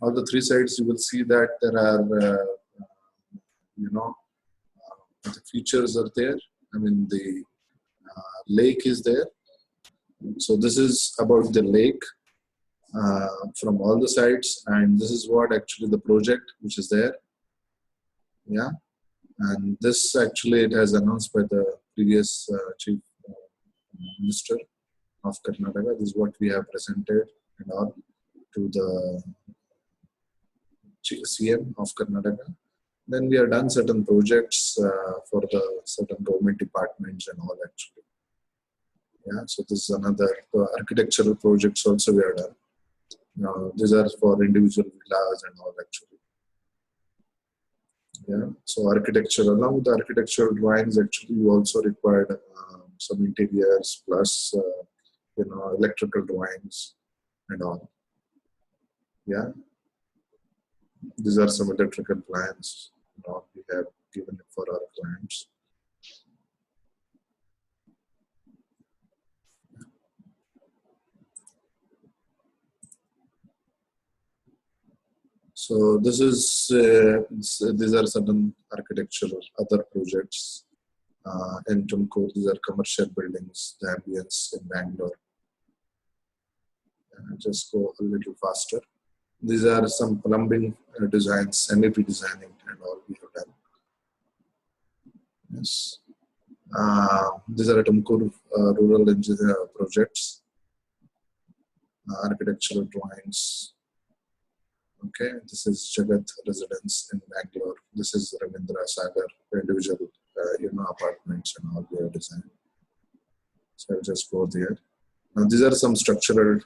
all the three sides, you will see that there are, you know, the features are there. I mean, the lake is there. So this is about the lake from all the sides, and this is what actually the project which is there. Yeah, and this actually it has announced by the previous chief minister of Karnataka. This is what we have presented and all to the CM of Karnataka. Then we have done certain projects for the certain government departments and all actually. Yeah, so this is another architectural projects also we have done. These are for individual villas and all actually. Yeah, so architecture, along with the architectural drawings, actually you also required some interiors plus you know, electrical drawings and all. Yeah, these are some electrical plans we have given it for our clients. So this is these are certain architectural other projects in Tumkur. These are commercial buildings, the ambience in Bangalore. Just go a little faster. These are some plumbing designs, MEP designing and all we have done. Yes. These are Tumkur rural engineer projects, architectural drawings. Okay, this is Jagat residence in Bangalore. This is Ravindra Sagar, individual you know, apartments and all we have designed. So I'll just go there. Now these are some structural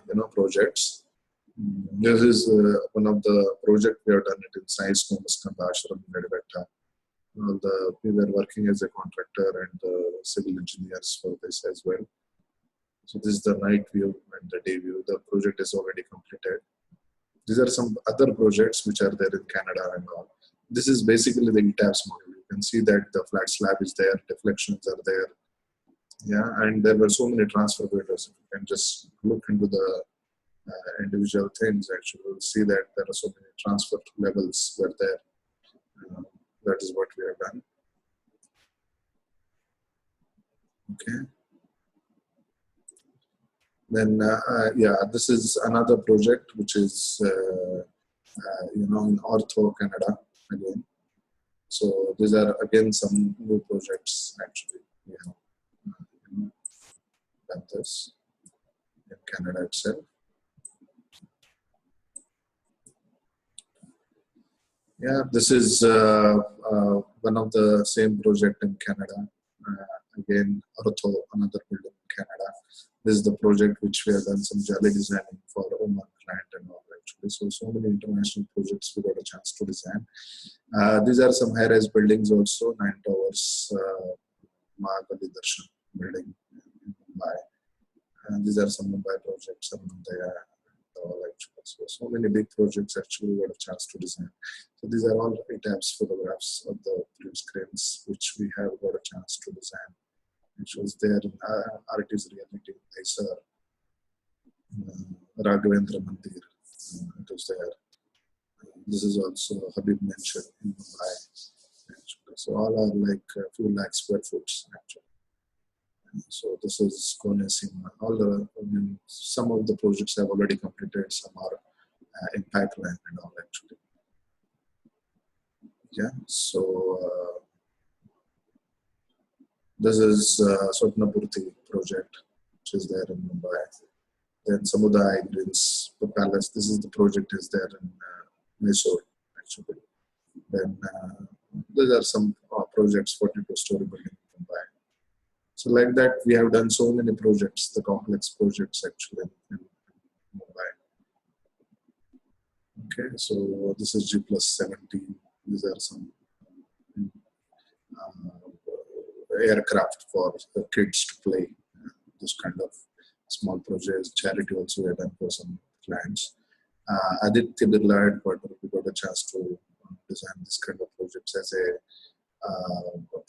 you know, projects. This is one of the projects we have done it in seismic ashram in Revit. We were working as a contractor and civil engineers for this as well. So this is the night view and the day view. The project is already completed. These are some other projects which are there in Canada and all. This is basically the ETABS model. You can see that the flat slab is there, deflections are there. Yeah, and there were so many transfer builders. You can just look into the individual things. Actually, you'll see that there are so many transfer levels were there. That is what we have done. Okay. Then, yeah, this is another project which is, you know, in Ortho, Canada again. So these are again some new projects actually. We have done this in Canada itself. Yeah, this is one of the same project in Canada. Again, Ortho, another building in Canada. This is the project which we have done some jelly designing for Oman client and all actually. So many international projects we got a chance to design. These are some high-rise buildings also, 9 towers, Mahakali Darshan building in Mumbai. And these are some Mumbai projects and all actually. So many big projects actually we got a chance to design. So these are all ETABS photographs of the previous cranes which we have got a chance to design. Which was there in Artist Reality, Mysore, Raghavendra Mandir, it was there. This is also Habib mentioned in Mumbai. Actually. So all are like a few lakh square foot actually. So this is Konesima. All the, I mean, some of the projects have already completed, some are in pipeline and all actually. Yeah, so this is Swapnapurti project, which is there in Mumbai. Then Samudaya Greens, the palace. This is the project is there in Mysore, actually. Then there are some projects, 42-story building in Mumbai. So like that, we have done so many projects, the complex projects actually in Mumbai. Okay, so this is G+17. These are some aircraft for the kids to play. This kind of small projects, charity also we have done for some clients. Aditya Birla headquarters, we got a chance to design this kind of projects as a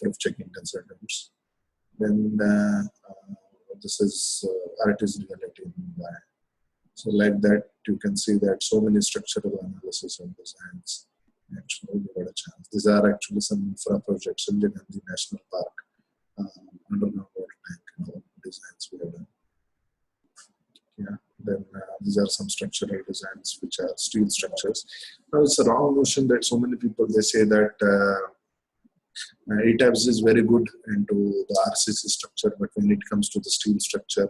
proof checking consultants. Then this is Artist Reality in Mumbai. So like that, you can see that so many structural analysis and designs. Actually, we got a chance. These are actually some infra projects in the National Park, underground water tank designs we have done. Yeah. Then these are some structural designs which are steel structures. Now it's a wrong notion that so many people they say that ETABS is very good into the RCC structure, but when it comes to the steel structure,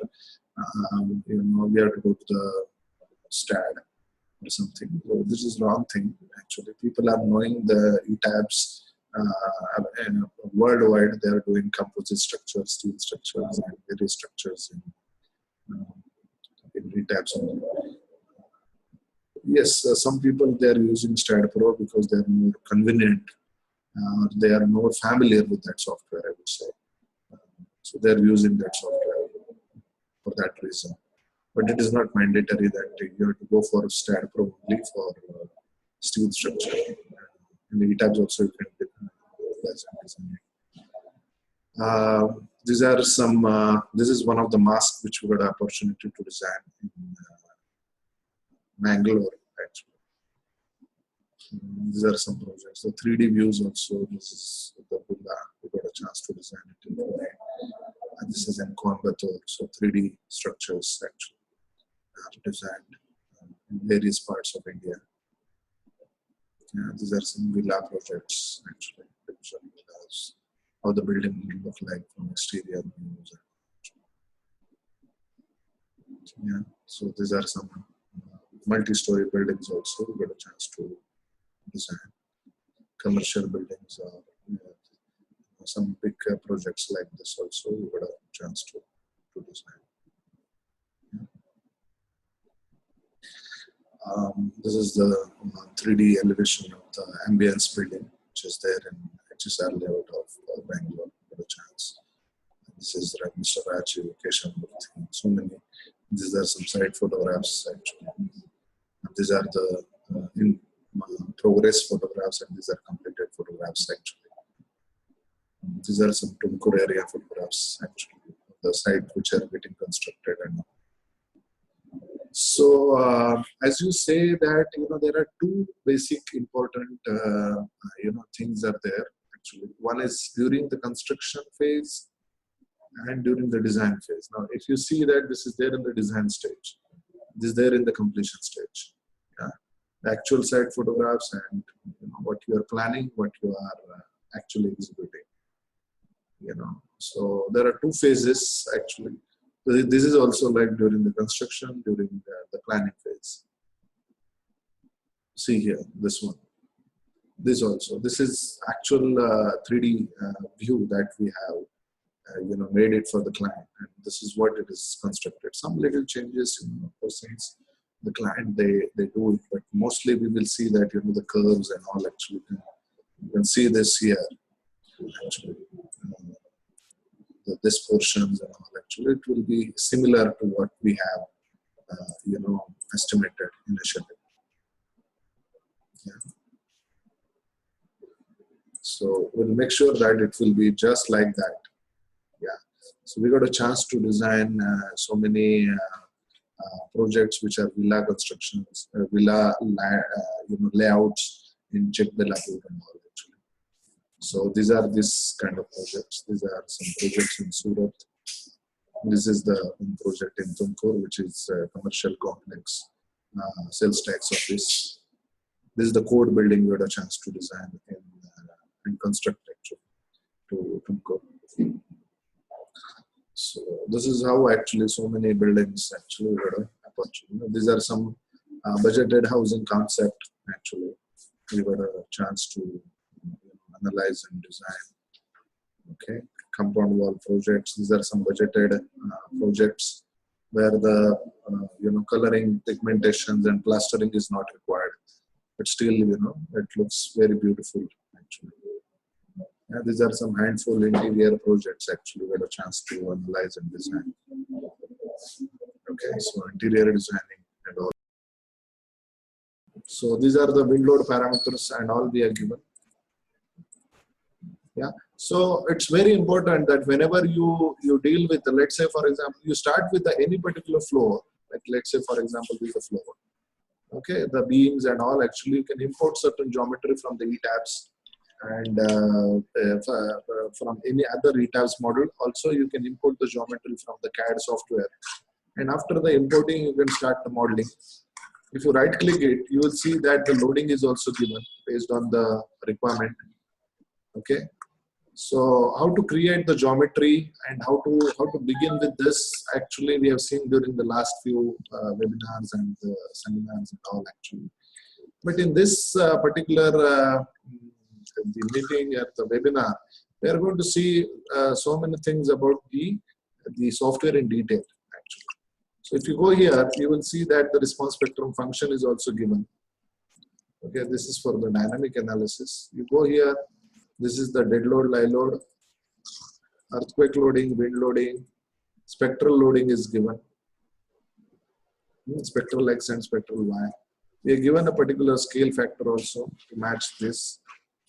you know, we have to go to the STAD or something. So this is wrong thing. Actually, people are knowing the ETABS worldwide. They are doing composite structures, steel structures, and various structures in ETABS only. Yes, some people they are using STAD Pro because they are more convenient. They are more familiar with that software, I would say. So they are using that software for that reason. But it is not mandatory that you have to go for STAD Pro only for steel structure. In the ETABS also you can design it. These are some, this is one of the masks which we got an opportunity to design in Mangalore, actually. These are some projects. The 3D views also, this is the villa, we got a chance to design it in Pune. And this is in Coimbatore, so 3D structures actually are designed in various parts of India. Yeah, these are some villa projects actually, villas, how the building will look like from exterior views. Yeah, so these are some multi-story buildings also, we got a chance to design. Commercial buildings or some big projects like this also, we got a chance to design. This is the 3D elevation of the ambience building, which is there in HSR layout of Bangalore. Got a chance. This is Mr. Raji location. So many. These are some site photographs actually. And these are the in progress photographs, and these are completed photographs actually. These are some Tumkur area photographs actually, the site which are getting constructed. And so as you say that, you know, there are two basic important things are there actually. One is during the construction phase and during the design phase. Now if you see that this is there in the design stage, this is there in the completion stage. Yeah, the actual site photographs and, you know, what you are planning, what you are actually executing. You know, so there are two phases actually. This is also like during the construction, during the planning phase. See here, this one. This also. This is actual 3D view that we have, made it for the client. And this is what it is constructed. Some little changes, you know, since the client they do it, but mostly we will see that, you know, the curves and all actually. You can see this here actually. This portions and all actually, it will be similar to what we have, estimated initially. Yeah. So we'll make sure that it will be just like that. Yeah. So we got a chance to design so many projects which are villa constructions, layouts in Chikbellapur and all actually. So these are this kind of projects. These are some projects in Surat. This is the project in Tumkur, which is a commercial complex, sales tax office. This is the code building we had a chance to design and construct actually to Tumkur. So this is how actually so many buildings actually we had an opportunity. These are some budgeted housing concept actually. We got a chance to analyze and design. Okay, compound wall projects. These are some budgeted projects where the coloring, pigmentations, and plastering is not required, but still it looks very beautiful actually. Yeah, these are some handful interior projects actually we had a chance to analyze and design. Okay, so interior designing and all. So these are the wind load parameters and all we are given. Yeah, so it's very important that whenever you deal with, let's say for example, you start with any particular floor, like let's say for example this is the floor. Okay, the beams and all, actually you can import certain geometry from the ETABS, and from any other ETABS model. Also you can import the geometry from the CAD software, and after the importing you can start the modeling. If you right click it, you will see that the loading is also given based on the requirement. Okay, so how to create the geometry and how to begin with this, actually we have seen during the last few webinars and seminars and all actually. But in this particular the meeting at the webinar, we are going to see so many things about the software in detail actually. So if you go here, you will see that the response spectrum function is also given. Okay, this is for the dynamic analysis. You go here, this is the dead load, live load, earthquake loading, wind loading, spectral loading is given. Spectral X and spectral Y. We are given a particular scale factor also to match this.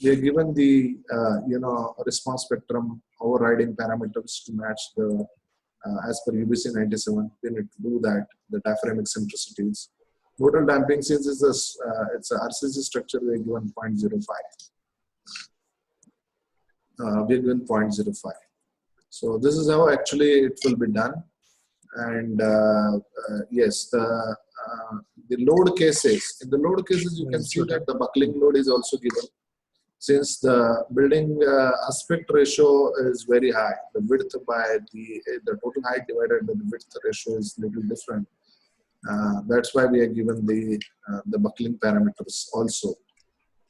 We are given the response spectrum overriding parameters to match the as per UBC 97. We need to do that. The diaphragm eccentricities. Modal damping, since it's a RCC structure, we are given 0.05. We are given 0.05. So this is how actually it will be done. And yes, the load cases. In the load cases, you can see that the buckling load is also given. Since the building aspect ratio is very high, the width by the total height divided by the width ratio is little different. That's why we are given the buckling parameters also.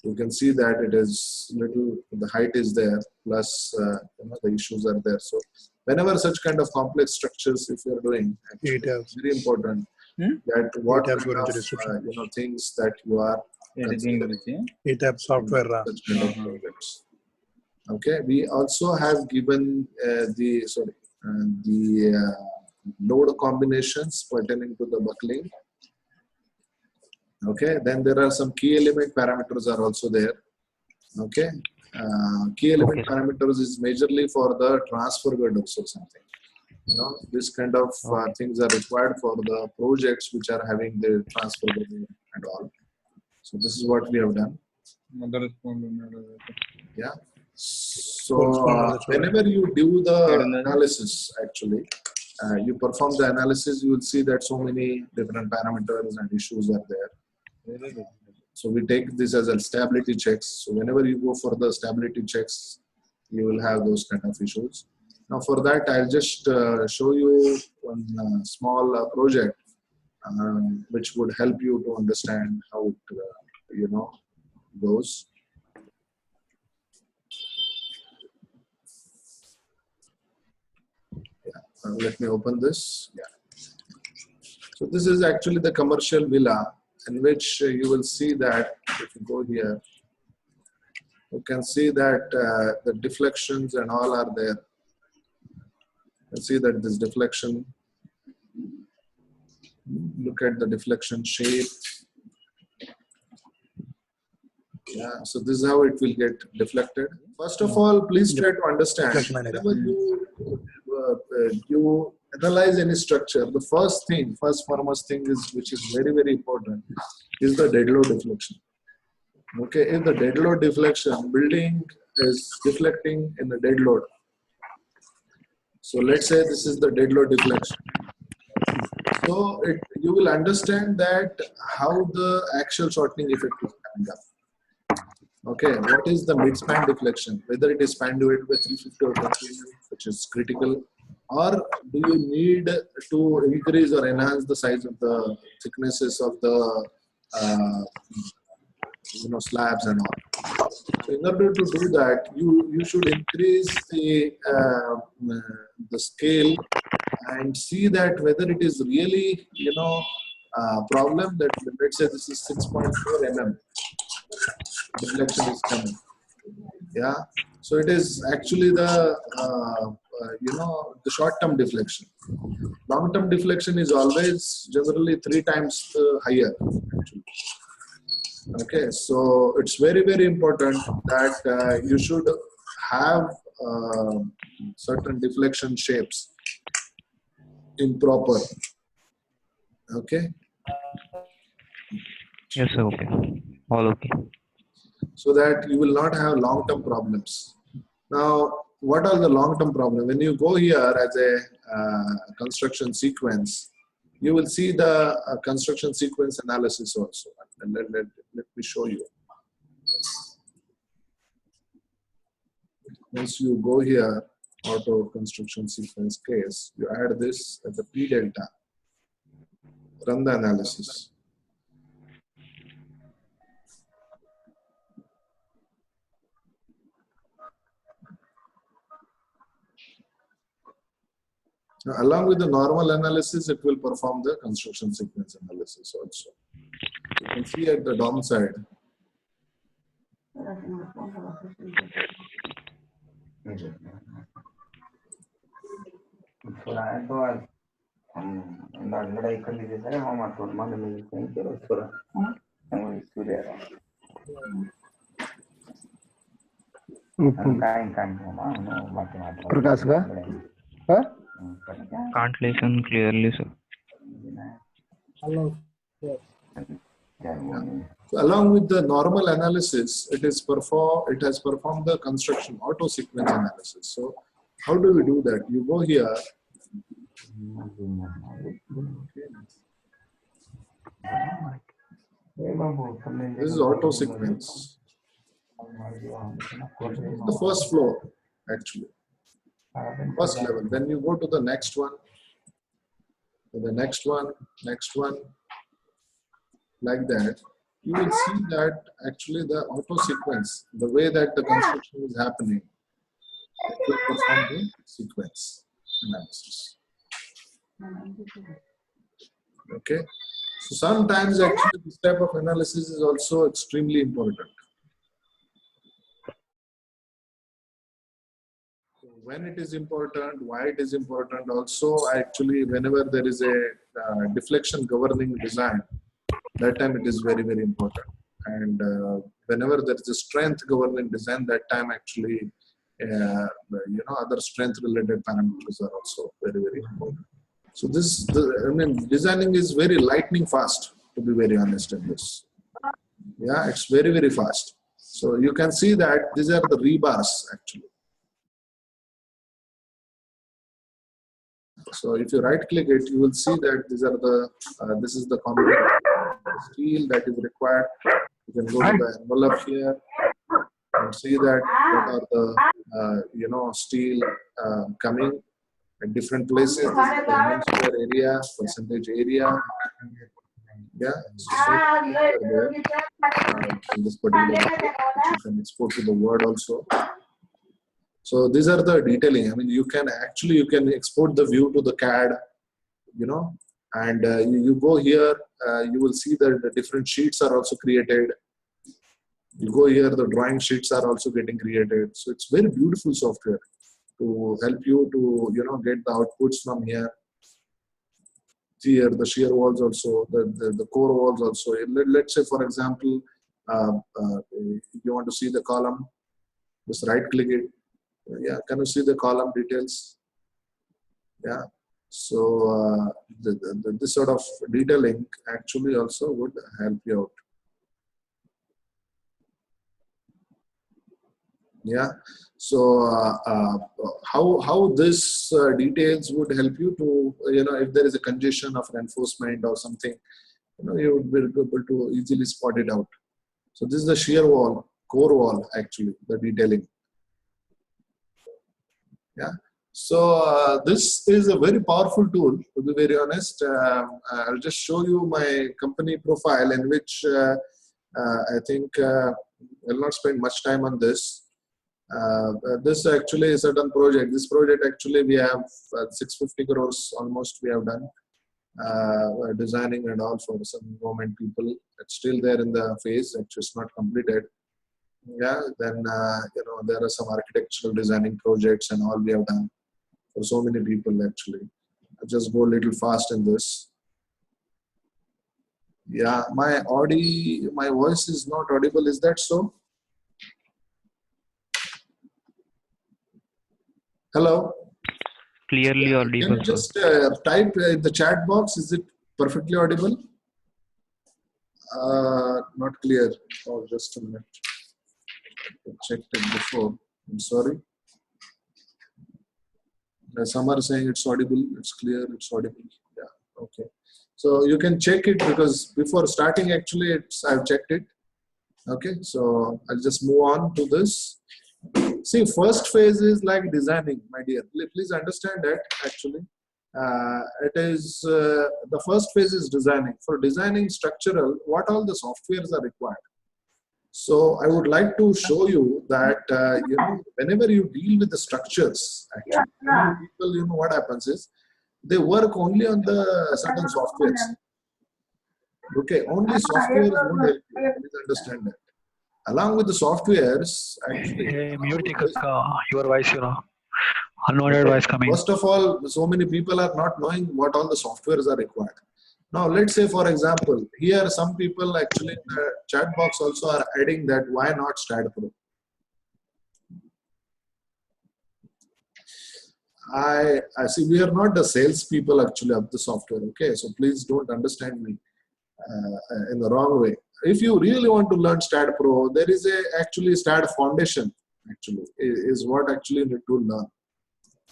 You can see that it is little, the height is there, plus the issues are there. So whenever such kind of complex structures, if you are doing, actually, it's very important that what kind of things that you are ETABS software. Such kind of projects. Okay, we also have given the load combinations pertaining to the buckling. Okay, then there are some key element parameters are also there. Okay, key element parameters is majorly for the transfer girders or something. This kind of things are required for the projects which are having the transfer girder and all. So this is what we have done. Yeah. So whenever you do the analysis, actually, you perform the analysis, you will see that so many different parameters and issues are there. So we take this as a stability checks. So whenever you go for the stability checks, you will have those kind of issues. Now for that, I'll just show you one small project which would help you to understand how it goes. Yeah. Let me open this. Yeah. So this is actually the commercial villa, in which you will see that if you go here, you can see that the deflections and all are there. You can see that this deflection, look at the deflection shape. Yeah, so this is how it will get deflected. First of all, please try to understand, whenever you analyze any structure, the first foremost thing is, which is very, very important, is the dead load deflection. Okay, if the dead load deflection, building is deflecting in the dead load. So let's say this is the dead load deflection. So you will understand that how the axial shortening effect is coming up. Okay, what is the mid-span deflection? Whether it is span divided by 350 or 20, which is critical, or do you need to increase or enhance the size of the thicknesses of the slabs and all. So in order to do that, you should increase the scale and see that whether it is really problem that, let's say this is 6.4 mm deflection is coming. Yeah, so it is actually the the short-term deflection. Long-term deflection is always generally 3 times higher. Actually. Okay, so it's very, very important that you should have certain deflection shapes improper. Okay. Yes, sir. Okay. All okay. So that you will not have long-term problems. Now, what are the long-term problems? When you go here as a construction sequence, you will see the construction sequence analysis also. And let me show you. Once you go here, auto construction sequence case, you add this as a P delta, run the analysis. Now, along with the normal analysis, it will perform the construction sequence analysis also. You can see at the downside. प्रकाश का Can't listen clearly, sir. So along with the normal analysis, it has performed the construction auto sequence analysis. So how do we do that? You go here. This is auto sequence. The first floor, actually. First level. Then you go to the next one, next one, like that. You will see that actually the auto sequence, the way that the construction is happening, it will perform the sequence analysis. Okay. So sometimes actually this type of analysis is also extremely important. So when it is important, why it is important, also actually whenever there is a deflection governing design, that time it is very, very important. And whenever there is a strength governing design, that time actually, other strength related parameters are also very, very important. So designing is very lightning fast, to be very honest in this. Yeah, it's very, very fast. So you can see that these are the rebars actually. So if you right click it, you will see that these are the, this is the common steel that is required. You can go to the envelope here and see that what are the, steel coming at different places. This is the mm square area, percentage area. Yeah, so there in this particular area, which you can export to the Word also. So these are the detailing. I mean, you can export the view to the CAD, and you go here, you will see that the different sheets are also created. You go here, the drawing sheets are also getting created. So it's very beautiful software to help you to, get the outputs from here. Here, the shear walls also, the core walls also. Let's say, for example, you want to see the column, just right click it. Yeah, can you see the column details? Yeah. So this sort of detailing actually also would help you out. Yeah. So how this details would help you to, if there is a congestion of reinforcement or something, you would be able to easily spot it out. So this is the shear wall, core wall actually, the detailing. Yeah. So this is a very powerful tool, to be very honest. I'll just show you my company profile in which I think I'll not spend much time on this. This actually is a done project. This project actually we have 650 crores almost we have done. Designing and all for some government people. It's still there in the phase, it's just not completed. Yeah, then there are some architectural designing projects and all we have done for so many people actually. I'll just go a little fast in this. Yeah, my voice is not audible, is that so? Hello? Clearly audible. Can you just type in the chat box, is it Perfectly audible? Not clear. Oh, just a minute. I checked it before. I'm sorry. Some are saying it's audible, it's clear, it's audible. Yeah, okay. So you can check it because before starting, actually, I've checked it. Okay, so I'll just move on to this. See, first phase is like designing, my dear. Please understand that actually. It is the first phase is designing. For designing structural, what all the softwares are required. So I would like to show you that you know, whenever you deal with the structures, actually, many people, you know, what happens is they work only on the certain softwares. Okay, only softwares won't help you. Please understand that. Along with the softwares, actually, Hey, mute your voice, unwanted okay, voice coming. first of all, so many people are not knowing what all the softwares are required. Now, let's say, for example, here some people actually in the chat box also are adding that why not SAP200? I see we are not the salespeople actually of the software. Okay, so please don't understand me in the wrong way. If you really want to learn SAP200, there is actually SAP Foundation. Actually, is what actually you need to learn.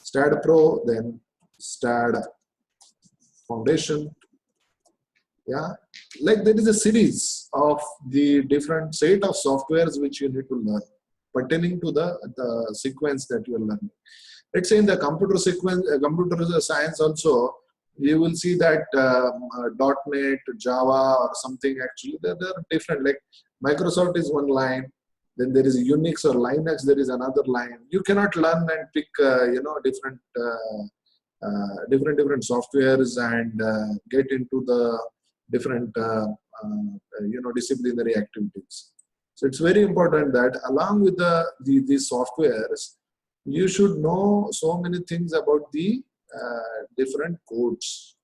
SAP200, then SAP Foundation. Yeah, like there is a series of the different set of softwares which you need to learn pertaining to the sequence that you are learning. Let's say in the computer science also, you will see that .NET, Java or something actually, they're different. Like Microsoft is one line, then there is Unix or Linux, there is another line. You cannot learn and pick, you know, different softwares and get into the different you know, disciplinary activities. So it's very important that along with these softwares, you should know so many things about the different codes.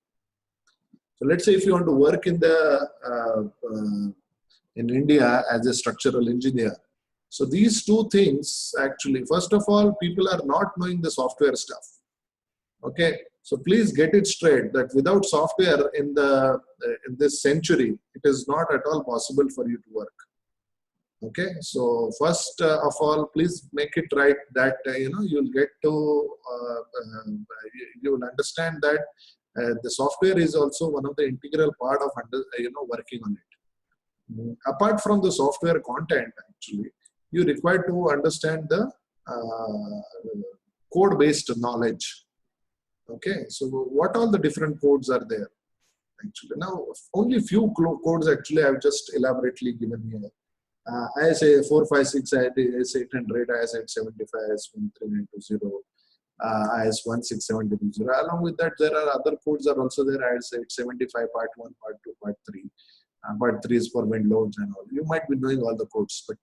So let's say if you want to work in in India as a structural engineer. So these two things actually, first of all, people are not knowing the software stuff. Okay, so please get it straight that without software in this century, it is not at all possible for you to work. Okay, so first of all, please make it right that you know, you'll get to you will understand that the software is also one of the integral part of you know, working on it. Apart from the software content, actually, you require to understand the code-based knowledge. Okay, so what all the different codes are there? Actually, now only few codes actually I've just elaborately given here. ISA 456, IS 800, IS 875, IS 13920, IS 16700. Along with that, there are other codes are also there. IS 875, Part 1, Part 2, Part 3. Part 3 is for wind loads and all. You might be knowing all the codes, but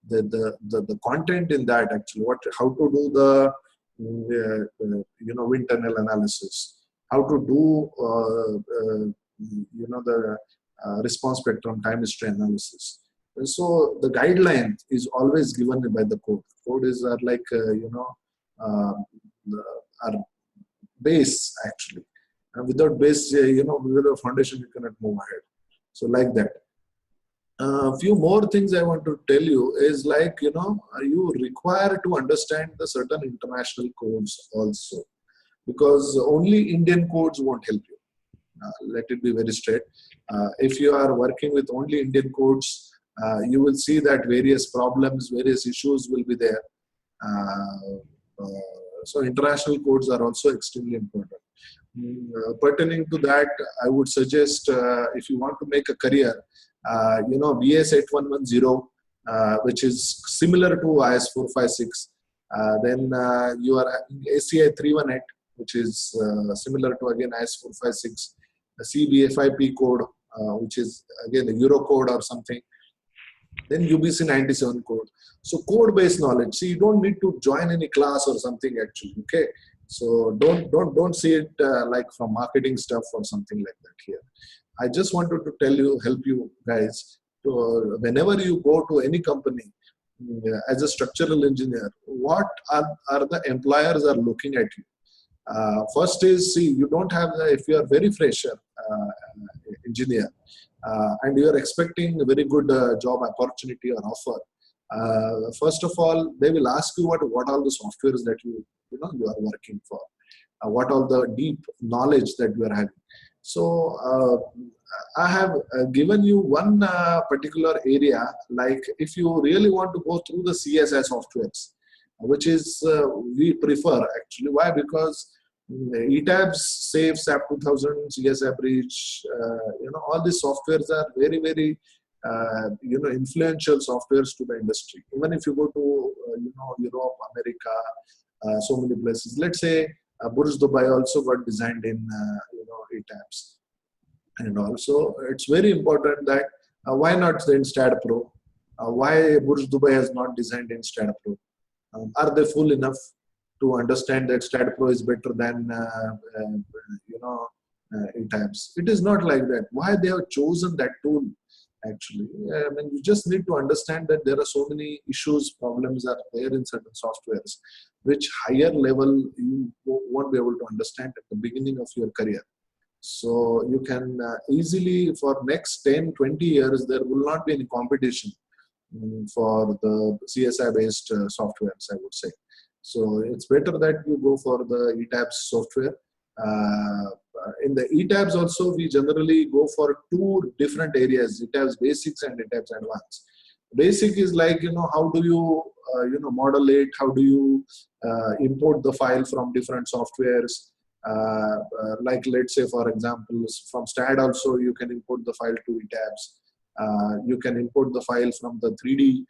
the content in that actually, how to do the you know, wind tunnel analysis, how to do you know, the response spectrum time history analysis. So the guideline is always given by the code. Code is like you know, our base actually, and without base, you know, without a foundation, you cannot move ahead. So like that. A few more things I want to tell you is like, you know, you require to understand the certain international codes also, because only Indian codes won't help you. Let it be very straight. If you are working with only Indian codes, you will see that various problems, various issues will be there. So international codes are also extremely important. Pertaining to that, I would suggest if you want to make a career, you know, BS 8110, which is similar to IS 456. Then you are ACI 318, which is similar to again IS 456. The CBFIP code, which is again a Euro code or something. Then UBC 97 code. So code-based knowledge. See, you don't need to join any class or something actually. Okay. So don't see it like from marketing stuff or something like that here. I just wanted to tell you, help you guys, to, whenever you go to any company as a structural engineer, what are the employers are looking at you? First is, see, you don't have if you are very fresher engineer and you are expecting a very good job opportunity or offer. First of all, they will ask you what all the softwares that you are working for, what all the deep knowledge that you are having. So I have given you one particular area, like if you really want to go through the CSI softwares, which is we prefer actually. Why? Because ETABS, SAFE, SAP200, CSI Bridge, all these softwares are very, very influential softwares to the industry. Even if you go to Europe, America, so many places. Let's say Burj Dubai also got designed in ETABS, and also it's very important that why not the Instad Pro? Why Burj Dubai has not designed Instad Pro? Are they full enough to understand that Instad Pro is better than ETABS? It is not like that. Why they have chosen that tool? Actually, I mean, you just need to understand that there are so many issues, problems are there in certain softwares, which higher level you won't be able to understand at the beginning of your career. So you can easily, for next 10, 20 years, there will not be any competition for the CSI based softwares, I would say. So it's better that you go for the ETABS software. In the ETABS also, we generally go for two different areas: ETABS basics and ETABS advanced. Basic is like, how do you model it? How do you import the file from different softwares? Like, let's say, for example, from STAD also you can import the file to ETABS. You can import the file from the 3D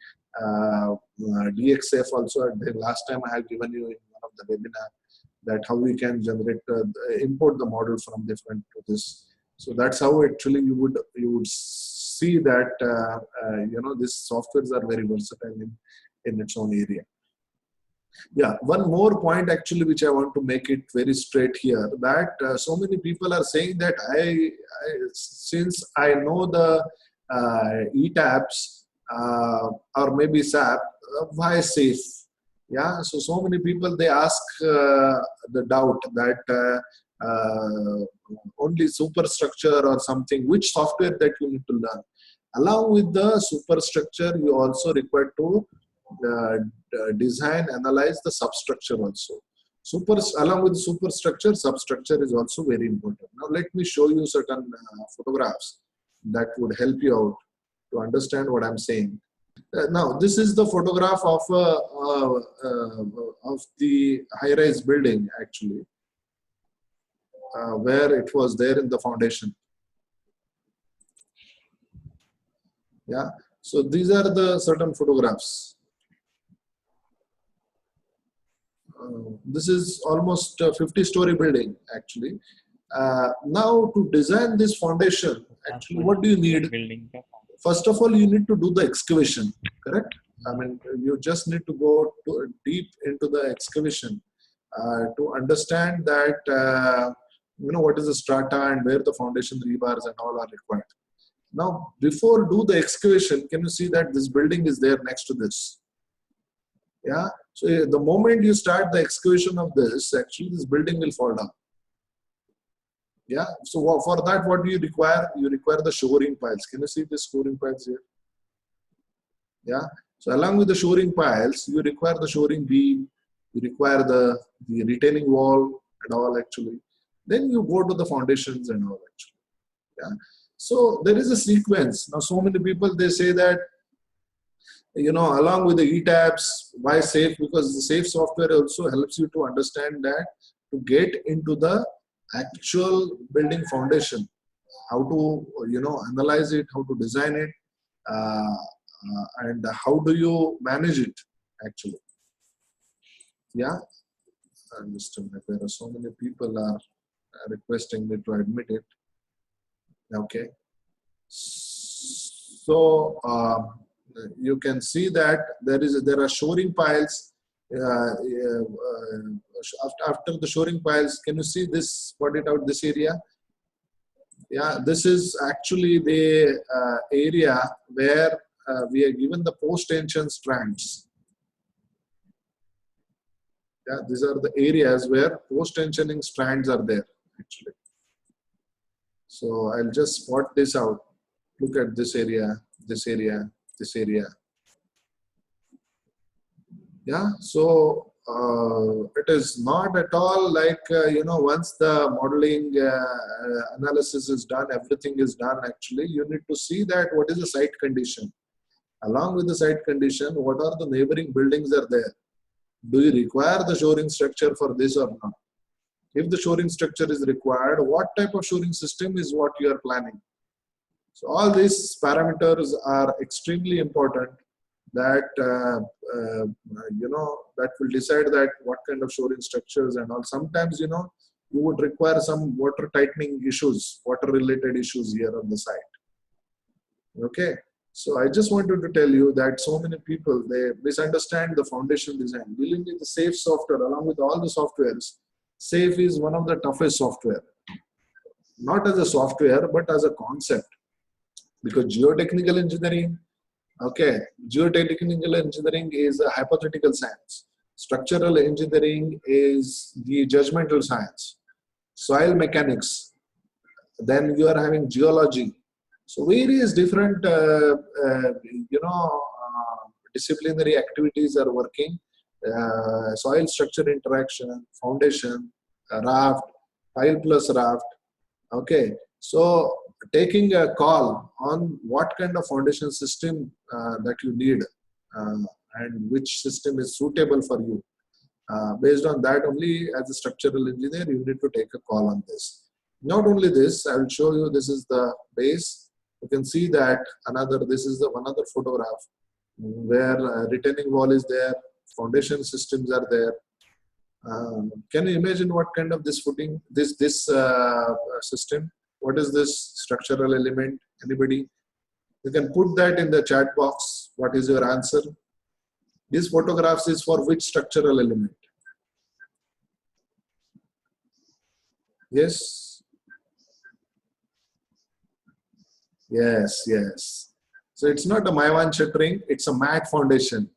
DXF also. The last time I have given you in one of the webinar that how we can generate import the model from different to this. So that's how actually you would see that these softwares are very versatile in its own area. Yeah, one more point actually which I want to make it very straight here, that so many people are saying that since I know the ETABS or maybe SAP, why SAFE? Yeah, so many people, they ask the doubt that only superstructure or something, which software that you need to learn. Along with the superstructure, you also require to design, analyze the substructure also. Along with superstructure, substructure is also very important. Now let me show you certain photographs that would help you out to understand what I'm saying. Now this is the photograph of the high-rise building actually, where it was there in the foundation. Yeah, so these are the certain photographs. This is almost a 50-story building actually. Now to design this foundation, actually what do you need? First of all, you need to do the excavation, correct? I mean, you just need to go deep into the excavation to understand that what is the strata and where the foundation rebars and all are required. Now, before do the excavation, can you see that this building is there next to this? Yeah. So the moment you start the excavation of this, actually this building will fall down. Yeah. So for that, what do you require? You require the shoring piles. Can you see the shoring piles here? Yeah. So along with the shoring piles, you require the shoring beam. You require the retaining wall and all actually. Then you go to the foundations and all actually. Yeah. So there is a sequence. Now, so many people, they say that, along with the ETABS, why SAFE? Because the SAFE software also helps you to understand that, to get into the actual building foundation, how to, analyze it, how to design it, and how do you manage it actually. Yeah. Just a minute. There are so many people are requesting me to admit it. Okay. So you can see that there are shoring piles. After the shoring piles, can you see this? Spot it out, this area. Yeah, this is actually the area where we are given the post-tension strands. Yeah, these are the areas where post-tensioning strands are there actually. So I'll just spot this out. Look at this area, this area, this area. Yeah, so it is not at all like, once the modeling analysis is done, everything is done actually. You need to see that what is the site condition. Along with the site condition, what are the neighboring buildings are there? Do you require the shoring structure for this or not? If the shoring structure is required, what type of shoring system is what you are planning? So all these parameters are extremely important that, that will decide that what kind of shoring structures and all. Sometimes, you would require some water tightening issues, water related issues here on the site. Okay. So I just wanted to tell you that so many people, they misunderstand the foundation design. Believe me, the SAFE software, along with all the softwares, SAFE is one of the toughest software. Not as a software, but as a concept. Because geotechnical engineering, okay, geotechnical engineering is a hypothetical science. Structural engineering is the judgmental science. Soil mechanics, then you are having geology. So various different, disciplinary activities are working. Soil structure interaction, foundation, raft, pile plus raft. Okay, so taking a call on what kind of foundation system that you need and which system is suitable for you. Based on that only, as a structural engineer, you need to take a call on this. Not only this, I will show you, this is the base. You can see that this is the another photograph where retaining wall is there, foundation systems are there. Can you imagine what kind of this footing, this system? What is this structural element? Anybody? You can put that in the chat box. What is your answer? These photographs is for which structural element? Yes. Yes, yes. So it's not a Maiwan shuttering, it's a mat foundation.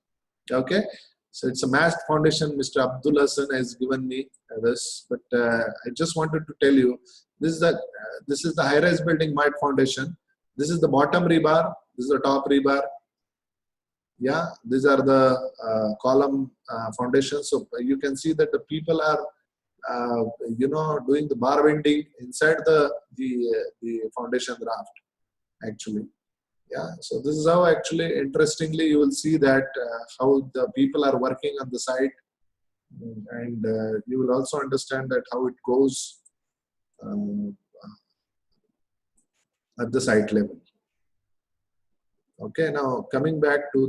Okay. So it's a mat foundation. Mr. Abdul Hassan has given me this, but I just wanted to tell you, this is the high-rise building mat foundation. This is the bottom rebar. This is the top rebar. Yeah, these are the column foundations. So you can see that the people are, doing the bar bending inside the foundation raft. Actually, yeah. So this is how actually, interestingly, you will see that how the people are working on the site, and you will also understand that how it goes at the site level. Okay. Now coming back to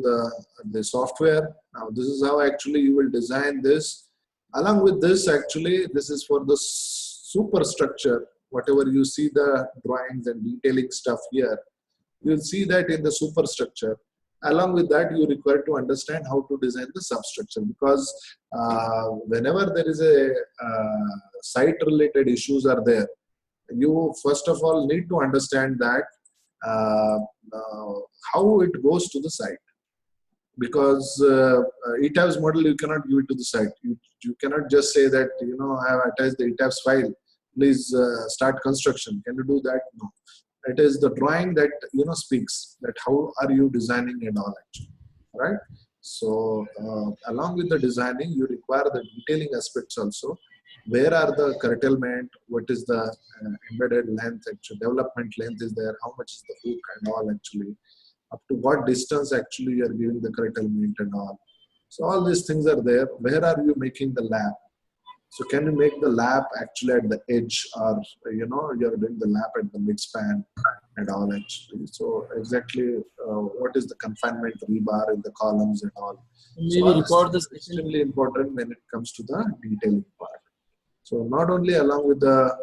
the software. Now this is how actually you will design this. Along with this, actually, this is for the superstructure. Whatever you see the drawings and detailing stuff here, you'll see that in the superstructure. Along with that, you require to understand how to design the substructure, because whenever there is a site-related issues are there, you first of all need to understand that how it goes to the site. Because ETABS model, you cannot give it to the site. You cannot just say that, I have attached the ETABS file, please start construction. Can you do that? No. It is the drawing that, speaks that how are you designing and all actually, right? So along with the designing, you require the detailing aspects also. Where are the curtailment? What is the embedded length? Actually, development length is there. How much is the hook and all actually? Up to what distance actually you are giving the curtailment and all. So all these things are there. Where are you making the lap? So can you make the lap actually at the edge, or you're doing the lap at the midspan and all actually. So exactly what is the confinement rebar in the columns and all. So all report this is extremely important when it comes to the detailing part. So not only along with the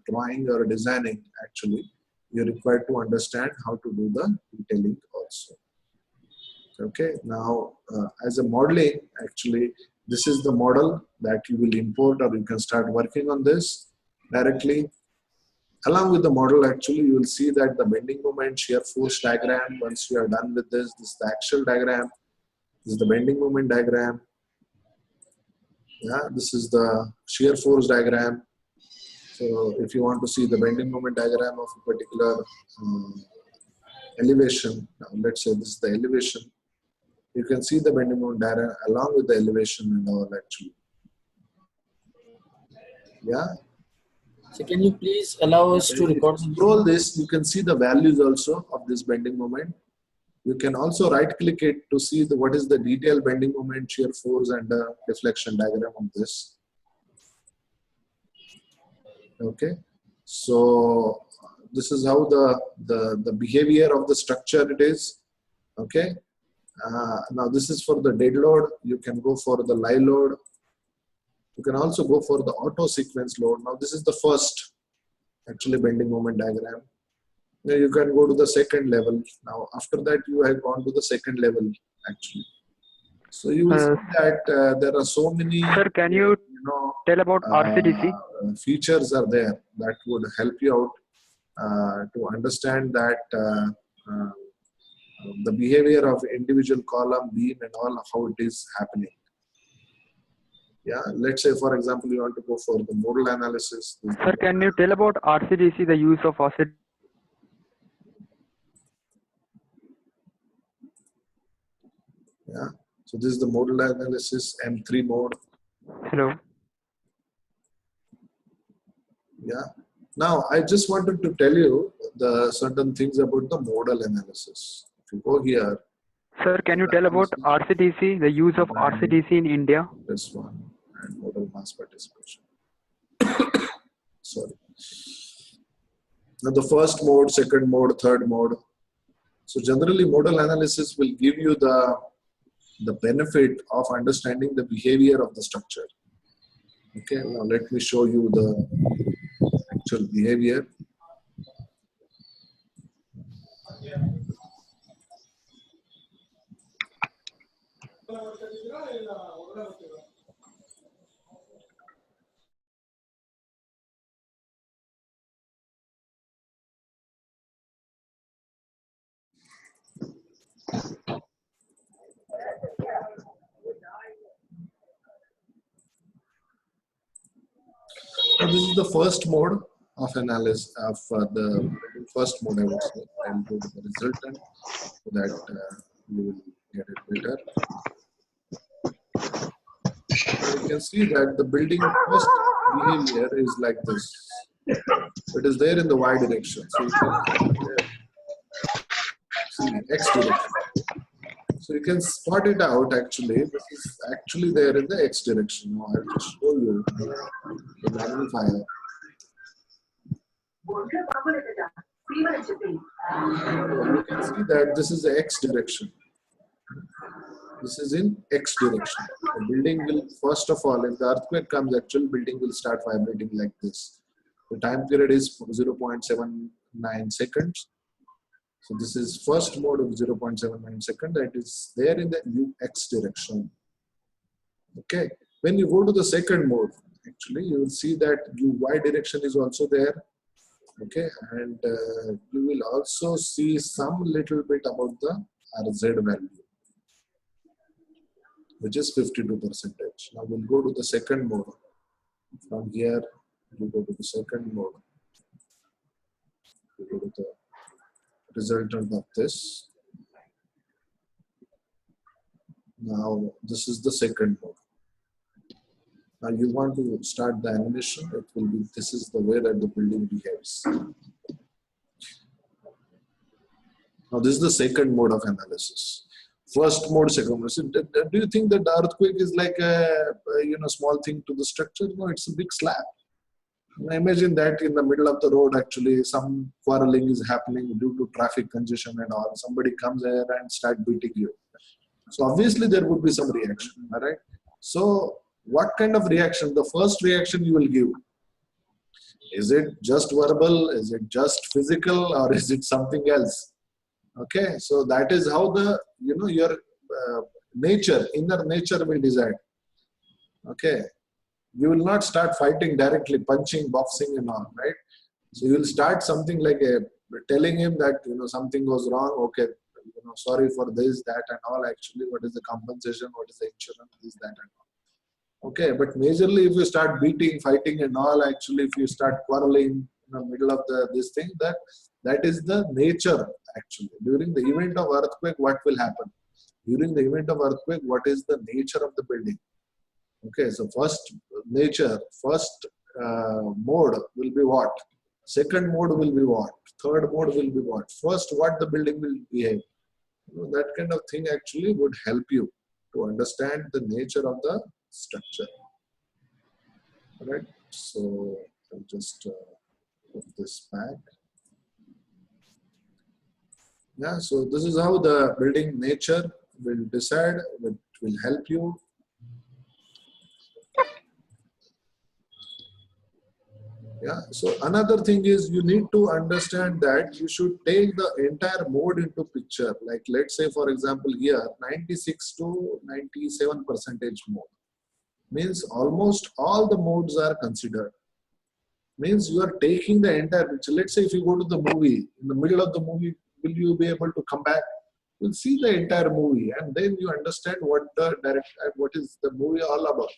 drawing or designing, actually, you're required to understand how to do the detailing also. Okay, now as a modeling, actually, this is the model that you will import, or you can start working on this directly. Along with the model, actually, you will see that the bending moment, shear force diagram, once you are done with this, this is the axial diagram, this is the bending moment diagram. Yeah, this is the shear force diagram. So if you want to see the bending moment diagram of a particular elevation, now let's say this is the elevation, you can see the bending moment diagram along with the elevation and all actually. Yeah. So can you please allow us to If record? you scroll this, you can see the values also of this bending moment. You can also right click it to see what is the detailed bending moment, shear force and the deflection diagram of this. Okay. So this is how the behavior of the structure it is. Okay. Now this is for the dead load. You can go for the live load. You can also go for the auto sequence load. Now this is the first actually bending moment diagram. Now you can go to the second level. Now after that you have gone to the second level actually. So you will see that there are so many. Sir, can you tell about RCDC? Features are there that would help you out to understand that the behavior of individual column, beam and all, how it is happening. Yeah, let's say for example you want to go for the modal analysis. Sir, can you tell about RCDC, the use of RCDC? Yeah, so this is the modal analysis M3 mode. Hello. Yeah. Now I just wanted to tell you the certain things about the modal analysis. If you go here. Sir, can you tell about RCDC, the use of RCDC in India? This one and modal mass participation. Sorry. Now the first mode, second mode, third mode. So generally modal analysis will give you the benefit of understanding the behavior of the structure. Okay, now let me show you the actual behavior. Now this is the first mode of analysis of the first mode I would say. I will go to the resultant so that you will get it better. So you can see that the building first behavior is like this. It is there in the y direction. So you can see x direction. So you can spot it out actually. This is actually there in the x direction. Now I'll just show you the magnifier. You can see that this is the x direction. This is in x direction. The building will, first of all, if the earthquake comes, actual building will start vibrating like this. The time period is 0.79 seconds. So this is first mode of 0.79 seconds. That is there in the ux direction. Okay. When you go to the second mode, actually, you will see that uy direction is also there. Okay, and you will also see some little bit about the RZ value, which is 52%. Now we'll go to the second mode. From here, you go to the second mode. You go to the resultant of this. Now this is the second mode. Now you want to start the animation, it will be, this is the way that the building behaves. Now this is the second mode of analysis. First mode, second mode. So do you think that the earthquake is like a small thing to the structure? No, it's a big slab. Now imagine that in the middle of the road actually some quarreling is happening due to traffic congestion and all. Somebody comes here and start beating you. So obviously there would be some reaction, all right? So what kind of reaction? The first reaction you will give. Is it just verbal? Is it just physical? Or is it something else? Okay, so that is how the, your nature, inner nature will decide. Okay, you will not start fighting directly, punching, boxing and all, right? So you will start something like telling him that, something goes wrong. Okay, sorry for this, that and all. Actually, what is the compensation? What is the insurance? This, that and all. Okay, but majorly if you start beating, fighting and all, actually if you start quarreling in the middle of this thing, that is the nature actually. During the event of earthquake, what will happen? During the event of earthquake, what is the nature of the building? Okay, so first mode will be what? Second mode will be what? Third mode will be what? First, what the building will behave. That kind of thing actually would help you to understand the nature of the structure. All right, so I'll just put this back. Yeah, so this is how the building nature will decide, will help you. Yeah, so another thing is you need to understand that you should take the entire mode into picture. Like let's say for example here 96 to 97% mode. Means almost all the modes are considered. Means you are taking the entire picture. Let's say if you go to the movie, in the middle of the movie, will you be able to come back? You'll see the entire movie and then you understand what what is the movie all about.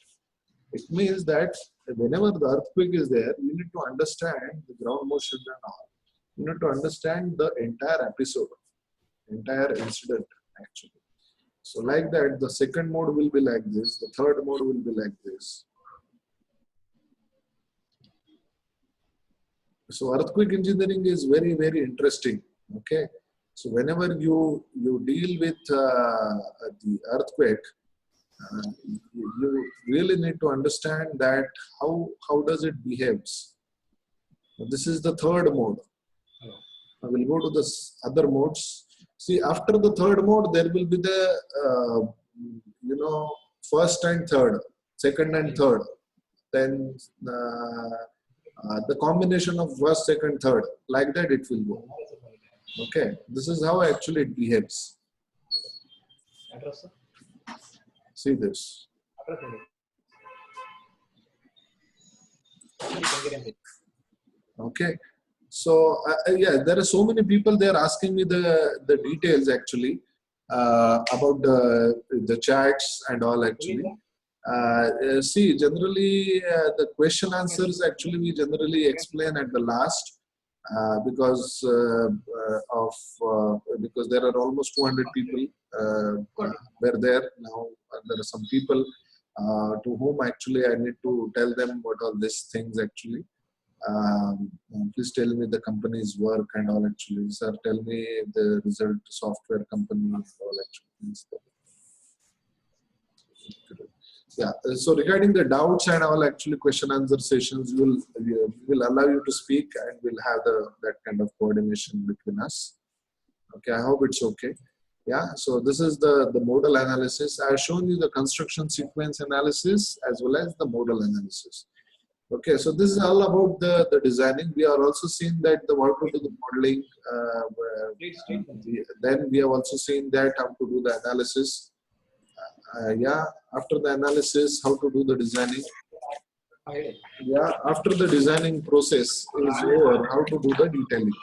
It means that whenever the earthquake is there, you need to understand the ground motion and all. You need to understand the entire episode, entire incident actually. So like that, the second mode will be like this, the third mode will be like this. So earthquake engineering is very, very interesting. Okay. So whenever you deal with the earthquake, you really need to understand that how does it behaves. This is the third mode. I will go to the other modes. See, after the third mode, there will be the first and third, second and third. Then the combination of first, second, third, like that it will go. Okay, this is how actually it behaves. See this. Okay, so yeah, there are so many people, they are asking me the details actually about the chats and all actually. See, generally the question answers actually we generally explain at the last because there are almost 200 people were there now. There are some people to whom actually I need to tell them what all these things actually. Please tell me the company's work and all actually. Sir, tell me the result software company and all actually. Yeah, so regarding the doubts and all actually question answer sessions, will allow you to speak and we'll have that kind of coordination between us. Okay, I hope it's okay. Yeah, so this is the modal analysis. I have shown you the construction sequence analysis as well as the modal analysis. Okay, so this is all about the designing. We are also seeing that the what to do the modeling. Then we have also seen that how to do the analysis. Yeah, after the analysis, how to do the designing. Yeah, after the designing process is over, how to do the detailing.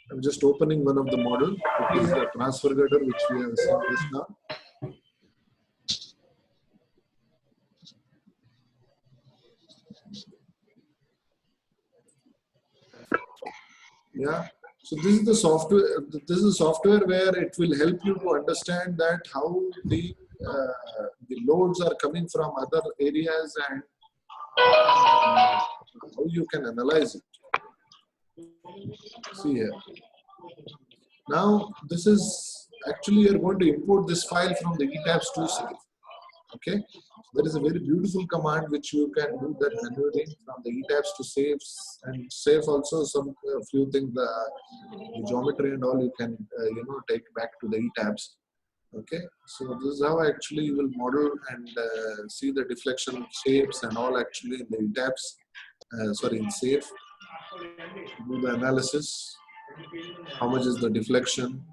I'm just opening one of the model. It is the transfer girder which we have seen just now. Yeah, so this is the software. This is software where it will help you to understand that how the loads are coming from other areas and how you can analyze it. See here. Now this is actually you are going to import this file from the ETABS to SAFE. Okay, there is a very beautiful command which you can do that manually from the ETABS to SAFE, and SAFE also some few things the geometry and all you can take back to the ETABS. Okay, so this is how actually you will model and see the deflection shapes and all actually in the ETABS. In SAFE. Do the analysis. How much is the deflection?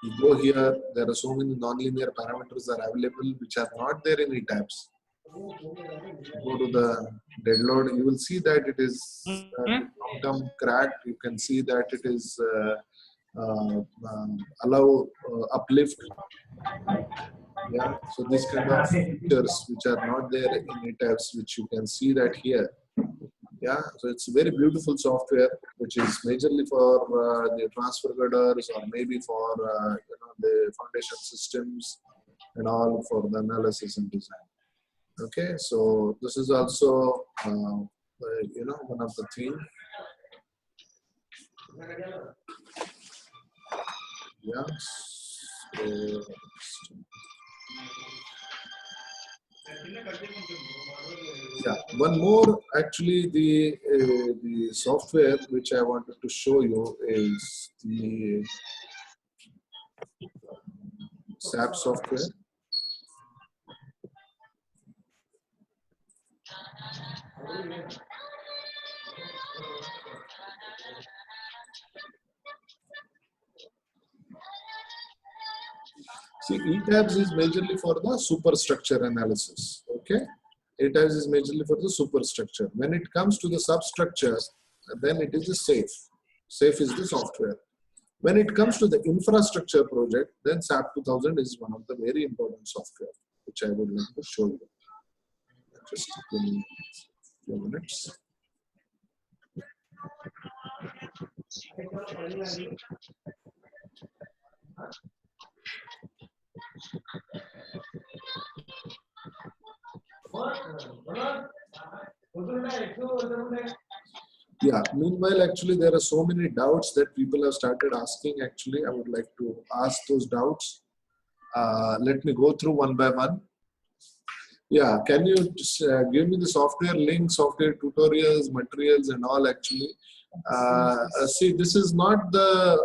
You go here, there are so many nonlinear parameters are available which are not there in ETABS. Go to the dead load. You will see that it is long-term cracked. You can see that it is allow uplift. Yeah, so this kind of features which are not there in ETABS, which you can see that here. Yeah, so it's a very beautiful software, which is majorly for the transfer girders or maybe for the foundation systems and all for the analysis and design. Okay, so this is also one of the things. Yeah. So, yeah, one more actually the software which I wanted to show you is the SAP software. See, ETABS is majorly for the superstructure analysis. Okay, ETABS is majorly for the superstructure. When it comes to the substructure, then it is a SAFE. SAFE is the software. When it comes to the infrastructure project, then SAP200 is one of the very important software, which I would like to show you. Just give me a few minutes. Yeah, meanwhile, actually, there are so many doubts that people have started asking. Actually, I would like to ask those doubts. Let me go through one by one. Yeah, can you just, give me the software links, software tutorials, materials, and all actually? See, this is not the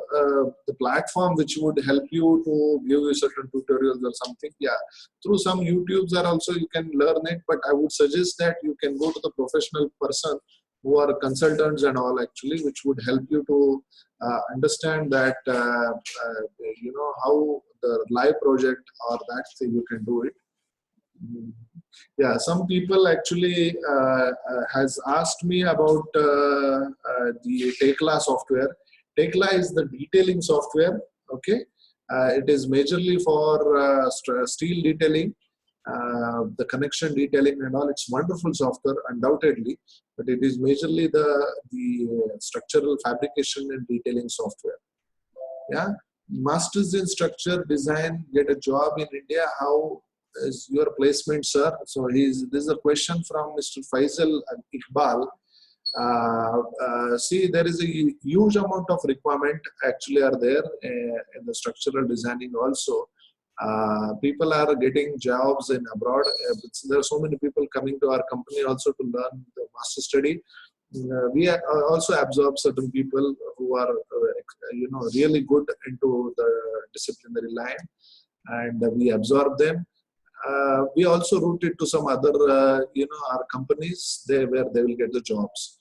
platform which would help you to give you certain tutorials or something. Yeah, through some YouTubes are also you can learn it, but I would suggest that you can go to the professional person who are consultants and all actually, which would help you to understand that how the live project or that thing you can do it. Yeah, some people actually has asked me about the Tekla software. Tekla is the detailing software. Okay, it is majorly for steel detailing, the connection detailing and all. It's wonderful software, undoubtedly, but it is majorly the structural fabrication and detailing software. Yeah, masters in structure design, get a job in India. How is your placement, sir? So this is a question from Mr. Faisal Iqbal. See, there is a huge amount of requirement actually are there in the structural designing also. People are getting jobs in abroad. There are so many people coming to our company also to learn the master study. We also absorb certain people who are really good into the disciplinary line, and we absorb them. We also route it to some other our companies where they will get the jobs.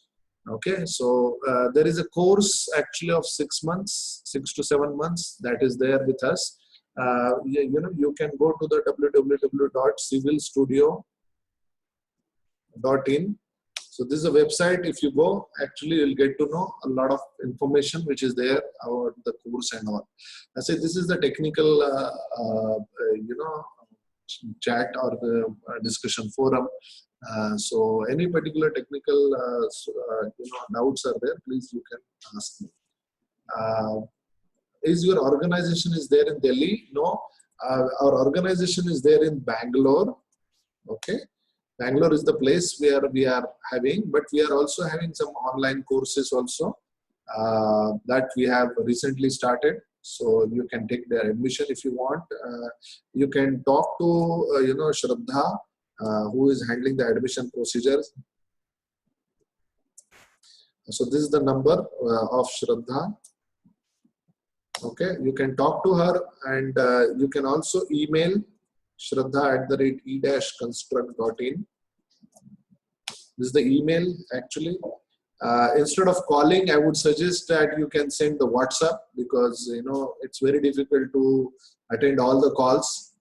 Okay, so there is a course actually of 6 months, 6 to 7 months, that is there with us. You can go to the www.civilstudio.in. So this is a website. If you go, actually you'll get to know a lot of information which is there about the course and all. I say this is the technical chat or the discussion forum. So any particular technical doubts are there, please you can ask me. Is your organization is there in Delhi? No, our organization is there in Bangalore. Okay, Bangalore is the place where we are having, but we are also having some online courses also that we have recently started. So you can take their admission if you want. You can talk to Shraddha, who is handling the admission procedures. So this is the number of Shraddha. Okay, you can talk to her, and you can also email shraddha@e-construct.in. This is the email actually. Instead of calling, I would suggest that you can send the WhatsApp, because it's very difficult to attend all the calls.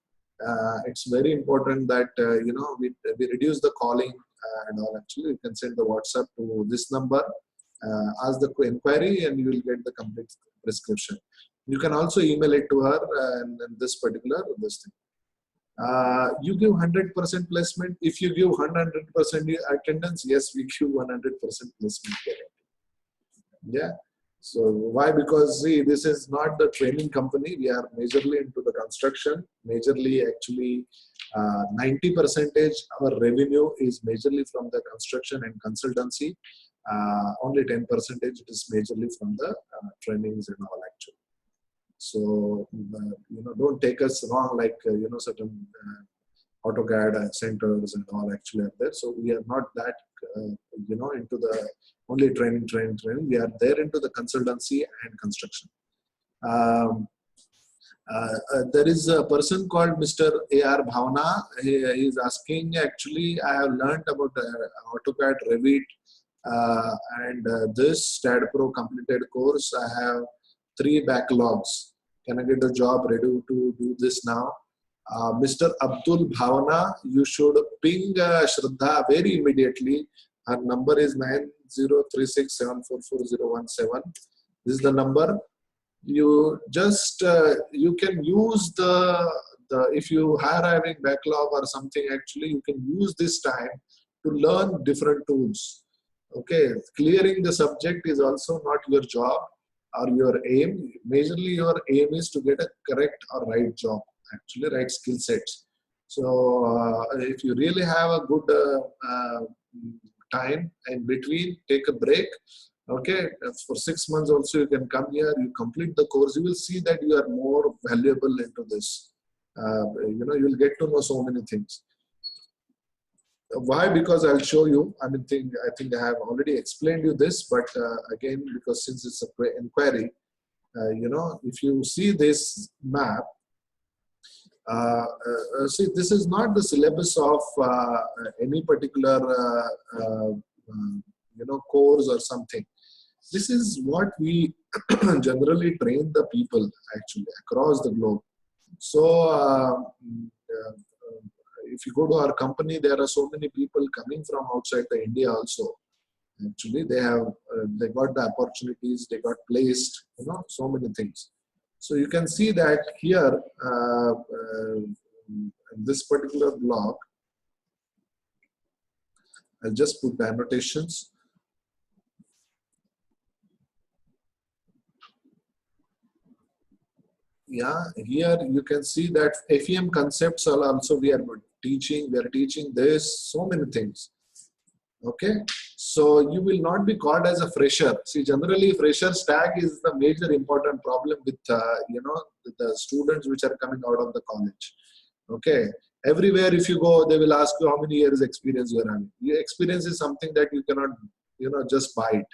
It's very important that we reduce the calling and all. Actually, you can send the WhatsApp to this number, ask the inquiry, and you will get the complete prescription. You can also email it to her and this particular this thing. You give 100% placement. If you give 100% attendance, yes, we give 100% placement guarantee. Yeah. So why? Because see, this is not the training company. We are majorly into the construction. Majorly, actually, 90% our revenue is majorly from the construction and consultancy. Only 10% it is majorly from the trainings and all actually. So don't take us wrong. Like certain AutoCAD centers and all actually are there. So we are not that into the only training. We are there into the consultancy and construction. There is a person called Mr. A.R. Bhavna. He is asking, actually, I have learned about AutoCAD, Revit, and this SAP200 completed course. I have 3 backlogs. Can I get a job ready to do this now? Mr. Abdul Bhavana, you should ping Shraddha very immediately. Her number is 9036744017. This is the number. You just you can use the if you are having backlog or something, actually you can use this time to learn different tools. Okay, clearing the subject is also not your job or your aim. Majorly your aim is to get a correct or right job, actually right skill sets. So if you really have a good time in between, take a break. Okay, for 6 months also you can come here, you complete the course, you will see that you are more valuable into this. You will get to know so many things. Why? Because I'll show you. I think I have already explained you this, but again, because since it's an inquiry, if you see this map, see, this is not the syllabus of any particular course or something. This is what we generally train the people actually across the globe. So if you go to our company, there are so many people coming from outside the India also. Actually, they got the opportunities, they got placed, so many things. So you can see that here, in this particular block, I'll just put the annotations. Yeah, here you can see that FEM concepts are also we are teaching. We are teaching this, so many things. Okay, so you will not be called as a fresher. See, generally freshers tag is the major important problem with the students which are coming out of the college. Okay, everywhere if you go, they will ask you how many years experience you are having. Your experience is something that you cannot just buy it,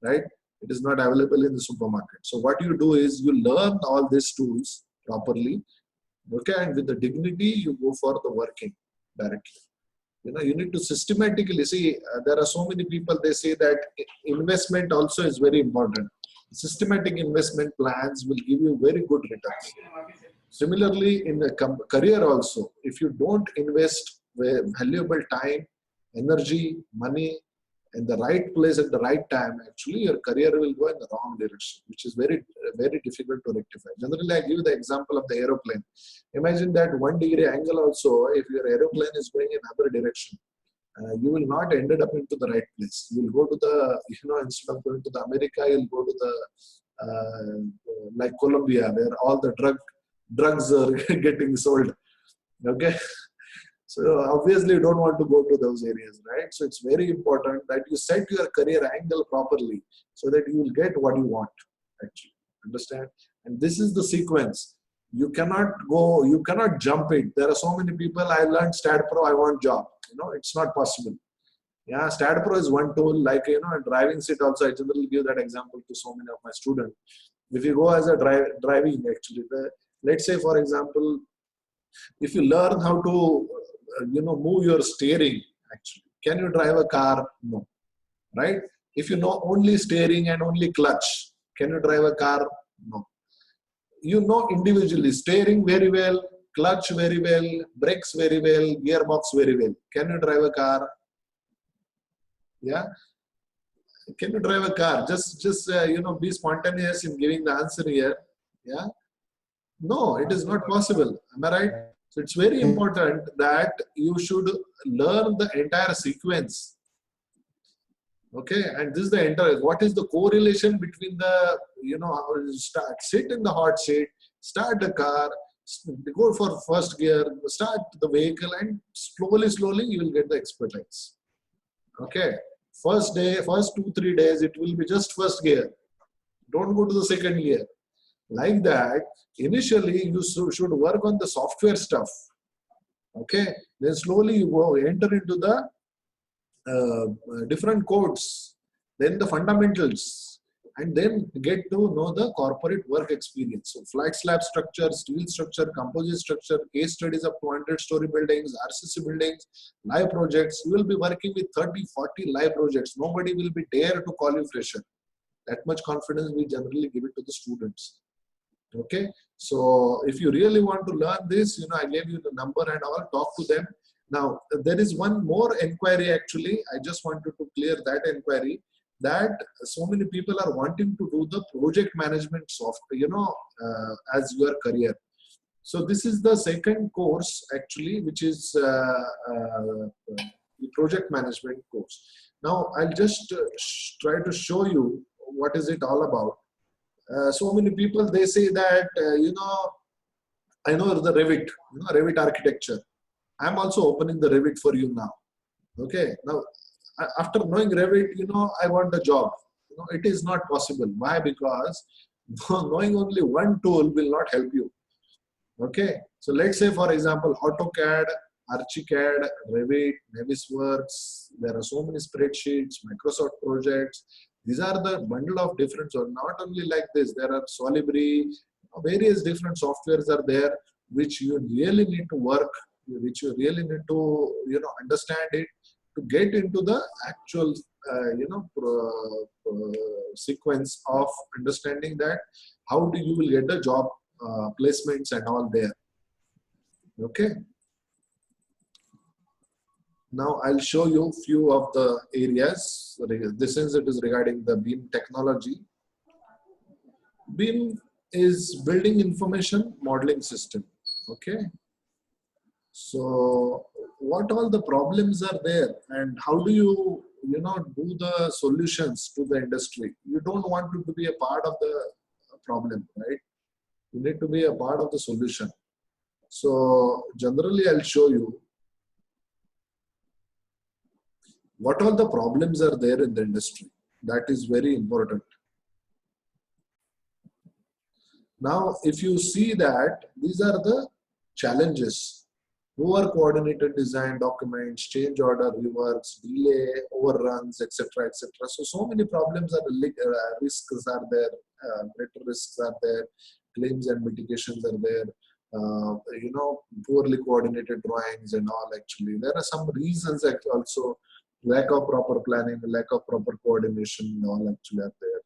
right? It is not available in the supermarket. So what you do is you learn all these tools properly, okay, and with the dignity you go for the working directly. You need to systematically see. There are so many people, they say that investment also is very important. Systematic investment plans will give you very good returns. Similarly, in a career also, if you don't invest valuable time, energy, money in the right place at the right time, actually your career will go in the wrong direction, which is very, very difficult to rectify. Generally, I give the example of the aeroplane. Imagine that 1 degree angle also, if your aeroplane is going in other direction, you will not end up into the right place. You will go to the, instead of going to the America, you'll go to the, like Colombia, where all the drugs are getting sold. Okay. So obviously you don't want to go to those areas, right? So it's very important that you set your career angle properly so that you will get what you want, actually. Understand? And this is the sequence. You cannot jump it. There are so many people, I learned SAP200, I want job. It's not possible. Yeah, SAP200 is one tool, like, a driving seat also. I generally give that example to so many of my students. If you go as a driving, actually, let's say, for example, if you learn how to move your steering, actually, can you drive a car? No, right? If you know only steering and only clutch, can you drive a car? No. You know individually steering very well, clutch very well, brakes very well, gearbox very well. Can you drive a car? Yeah. Can you drive a car? Just be spontaneous in giving the answer here. Yeah. No, it is not possible. Am I right? So it's very important that you should learn the entire sequence. Okay, and this is the entire. What is the correlation between the sit in the hot seat, start the car, go for first gear, start the vehicle, and slowly you will get the expertise. Okay, first day, first 2-3 days, it will be just first gear. Don't go to the second gear. Like that, initially you should work on the software stuff. Okay, then slowly you go enter into the different codes, then the fundamentals, and then get to know the corporate work experience. So flat slab structure, steel structure, composite structure, case studies of 200-story buildings, RCC buildings, live projects. You will be working with 30-40 live projects. Nobody will be dare to call you fresher. That much confidence we generally give it to the students. Okay, so if you really want to learn this, I gave you the number and all, talk to them. Now, there is one more inquiry actually. I just wanted to clear that inquiry, that so many people are wanting to do the project management software, as your career. So this is the second course actually, which is the project management course. Now, I'll just try to show you what is it all about. So many people, they say that, I know the Revit, Revit architecture. I'm also opening the Revit for you now. Okay. Now, after knowing Revit, I want a job. It is not possible. Why? Because knowing only one tool will not help you. Okay. So let's say, for example, AutoCAD, ArchiCAD, Revit, Navisworks. There are so many spreadsheets, Microsoft projects. These are the bundle of different, so not only like this, there are Solibri, various different softwares are there, which you really need to work, which you really need to, understand it, to get into the actual, sequence of understanding that how do you will get the job placements and all there. Okay. Now I'll show you few of the areas. This is it is regarding the BIM technology. BIM is building information modeling system. Okay. So what all the problems are there and how do you do the solutions to the industry? You don't want to be a part of the problem, right? You need to be a part of the solution. So generally I'll show you what all the problems are there in the industry. That is very important. Now, if you see that these are the challenges: poor coordinated design documents, change order reworks, delay, overruns, etc., etc. So many problems are risks are there, greater risks are there, claims and mitigations are there. Poorly coordinated drawings and all. Actually, there are some reasons also. Lack of proper planning, lack of proper coordination, all actually are there.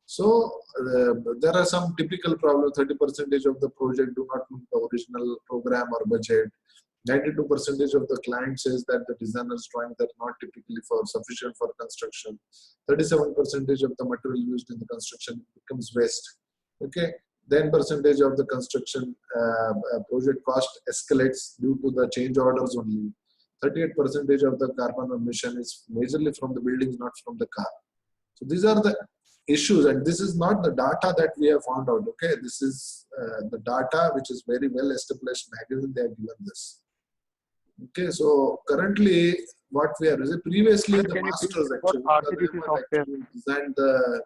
So there are some typical problems. 30% of the project do not meet the original program or budget. 92% of the client says that the designer's drawings are not typically sufficient for construction. 37% of the material used in the construction becomes waste. Okay. 10% of the construction project cost escalates due to the change orders only. 38% of the carbon emission is majorly from the buildings, not from the car. So these are the issues, and this is not the data that we have found out. Okay, this is the data which is very well established magazine. They have given this. Okay, so currently what we are previously the masters actually designed the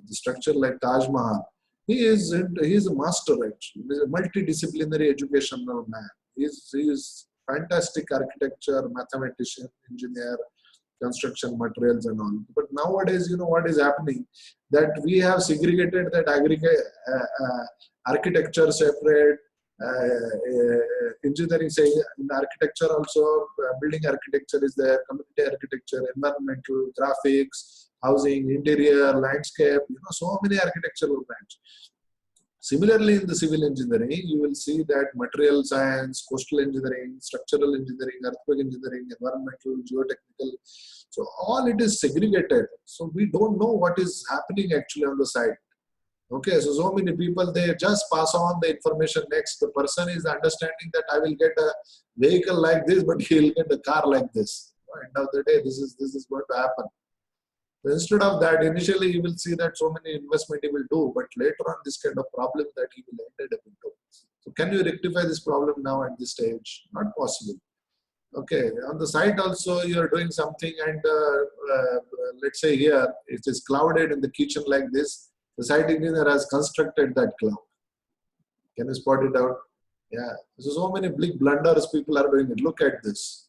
structure like Taj Mahal. He is a master actually. He is a multidisciplinary educational man. He is fantastic architecture, mathematician, engineer, construction materials and all. But nowadays, what is happening? That we have segregated that architecture separate, engineering say in architecture also, building architecture is there, community architecture, environmental, graphics, housing, interior, landscape, so many architectural branches. Similarly, in the civil engineering, you will see that material science, coastal engineering, structural engineering, earthquake engineering, environmental, geotechnical. So all it is segregated. So we don't know what is happening actually on the site. Okay, so many people, they just pass on the information next. The person is understanding that I will get a vehicle like this, but he will get a car like this. End of the day, this is going to happen. So instead of that, initially you will see that so many investment he will do, but later on this kind of problem that he will end up into. So can you rectify this problem now at this stage? Not possible. Okay, on the site also you are doing something, and let's say here it is clouded in the kitchen like this. The site engineer has constructed that cloud. Can you spot it out? Yeah, so many big blunders people are doing it. Look at this.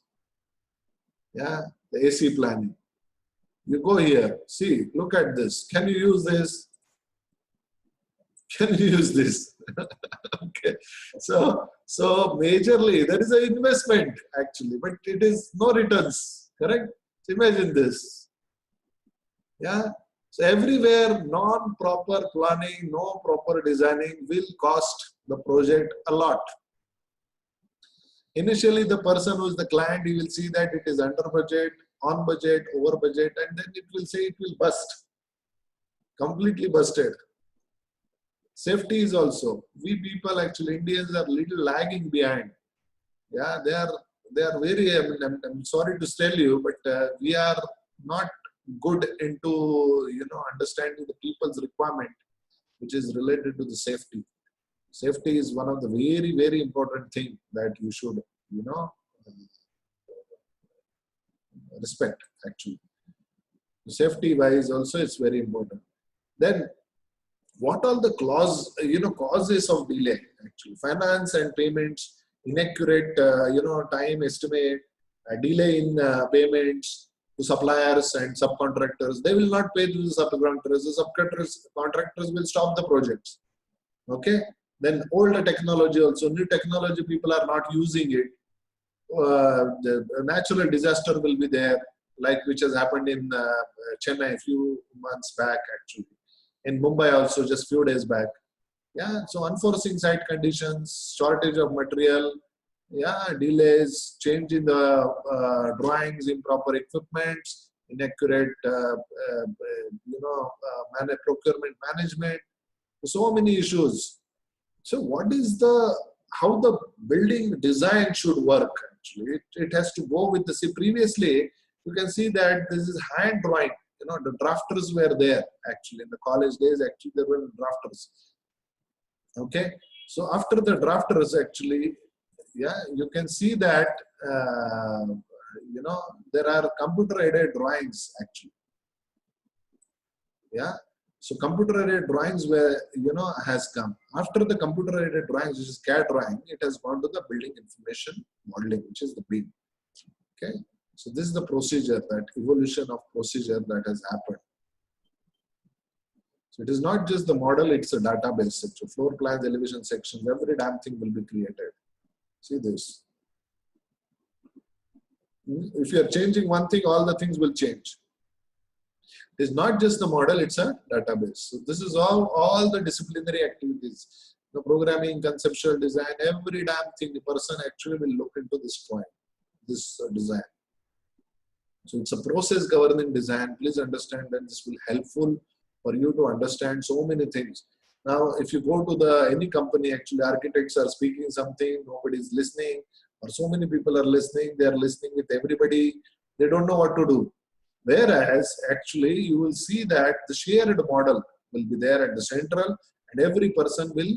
Yeah, the AC planning. You go here, see, look at this. Can you use this? Can you use this? Okay. So majorly there is an investment actually, but it is no returns. Correct? So imagine this. Yeah. So everywhere non-proper planning, no proper designing will cost the project a lot. Initially, the person who is the client, he will see that it is under budget, on budget, over budget, and then it will say it will bust. Completely busted. Safety is also. We people actually, Indians are little lagging behind. Yeah, they are very, I'm sorry to tell you, but we are not good into, understanding the people's requirement, which is related to the safety. Safety is one of the very, very important thing that you should, respect actually. Safety wise also it's very important. Then what are the causes of delay actually? Finance and payments, inaccurate, time estimate, delay in payments to suppliers and subcontractors. They will not pay to the subcontractors. The contractors will stop the projects. Okay. Then older technology also, new technology, people are not using it. The natural disaster will be there, like which has happened in Chennai a few months back actually. In Mumbai also just few days back. Yeah, so unforeseen site conditions, shortage of material, yeah, delays, change in the drawings, improper equipment, inaccurate, procurement management. So many issues. So what is how the building design should work actually? It has to go with see, previously you can see that this is hand drawing. The drafters were there actually in the college days. Actually, there were drafters. Okay, so after the drafters actually, yeah, you can see that there are computer-aided drawings actually. Yeah. So computer-aided drawings were, has come. After the computer-aided drawings, which is CAD drawing, it has gone to the building information modeling, which is the BIM. Okay. So this is the procedure, that evolution of procedure that has happened. So it is not just the model, it's a database. So floor plans, elevation sections, every damn thing will be created. See this. If you are changing one thing, all the things will change. It's not just the model, it's a database. So this is all the disciplinary activities. The programming, conceptual design, every damn thing the person actually will look into this point, this design. So it's a process governing design. Please understand that this will helpful for you to understand so many things. Now, if you go to any company, actually architects are speaking something, nobody is listening, or so many people are listening, they are listening with everybody, they don't know what to do. Whereas actually you will see that the shared model will be there at the central and every person will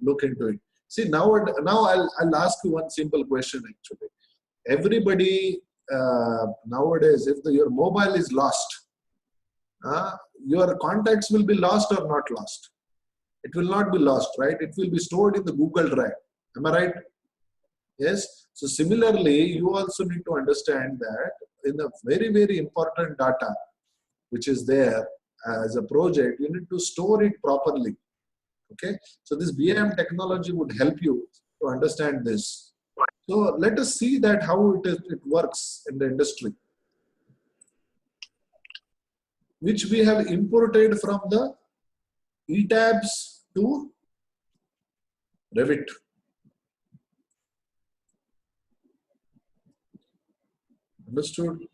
look into it. See, now I'll ask you one simple question actually. Everybody nowadays, if your mobile is lost, your contacts will be lost or not lost? It will not be lost, right? It will be stored in the Google Drive. Am I right? Yes. So similarly, you also need to understand that in the very, very important data, which is there as a project, you need to store it properly. Okay. So this BIM technology would help you to understand this. So let us see that how it works in the industry, which we have imported from the ETABS to Revit. Understood?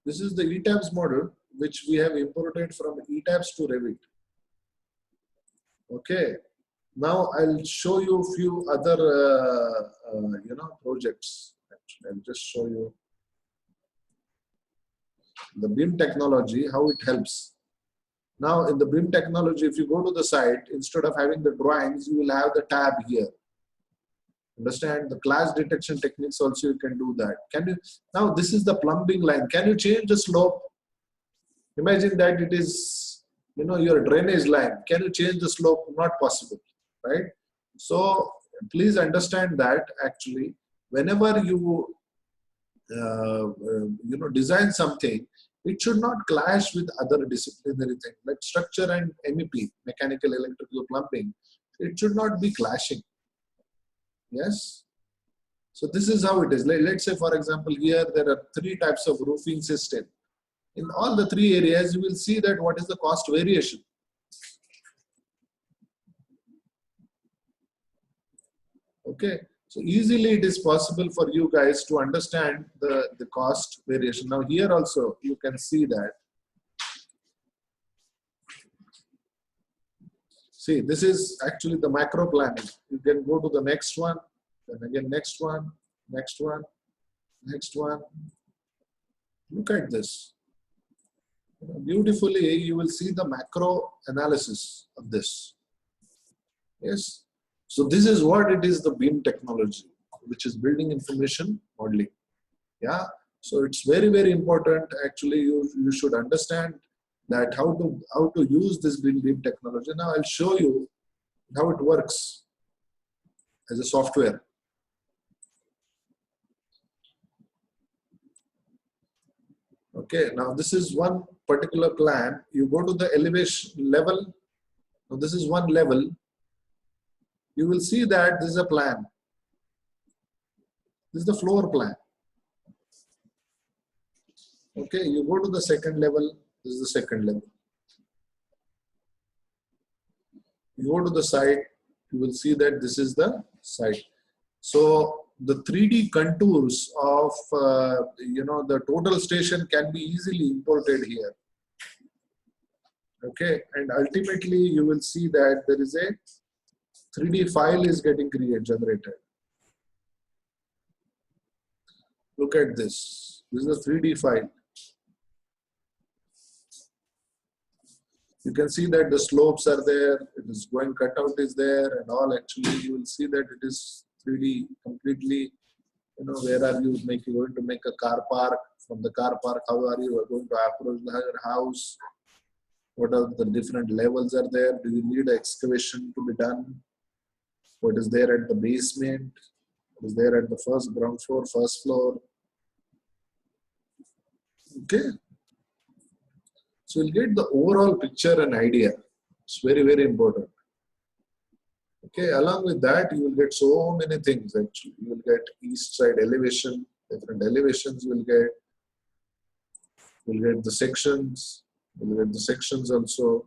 This is the ETABS model which we have imported from ETABS to Revit. Okay. Now I'll show you a few other projects. Actually, I'll just show you the BIM technology, how it helps. Now in the BIM technology, if you go to the site, instead of having the drawings, you will have the tab here. Understand? The clash detection techniques also you can do that. Can you? Now this is the plumbing line. Can you change the slope? Imagine that it is, your drainage line. Can you change the slope? Not possible, right? So please understand that actually, whenever you design something, it should not clash with other disciplinary things like structure and MEP, mechanical, electrical, plumbing. It should not be clashing. Yes. So this is how it is. Let's say, for example, here there are 3 types of roofing system. In all the 3 areas, you will see that what is the cost variation. Okay. So easily it is possible for you guys to understand the cost variation. Now here also you can see that. See, this is actually the macro planning. You can go to the next one, then again next one, next one, next one. Look at this. Beautifully, you will see the macro analysis of this. Yes. So this is what it is, the BIM technology, which is building information modeling. Yeah. So it's very, very important. Actually, you should understand that how to use this BIM technology. Now I'll show you how it works as a software. Okay. Now this is one particular plan. You go to the elevation level. Now this is one level. You will see that this is a plan. This is the floor plan. Okay, you go to the second level. This is the second level. You go to the site. You will see that this is the site. So the 3D contours of the total station can be easily imported here. Okay, and ultimately you will see that there is a 3D file is getting generated. Look at this. This is a 3D file. You can see that the slopes are there. It is going cutout is there and all. Actually, you will see that it is 3D completely. Where are you going to make a car park? From the car park, how are you going to approach the house? What are the different levels are there? Do you need excavation to be done? What is there at the basement? What is there at the ground floor, first floor? Okay. So you'll get the overall picture and idea. It's very, very important. Okay. Along with that, you will get so many things actually. You will get east side elevation, different elevations you will get. You'll get the sections. You'll get the sections also.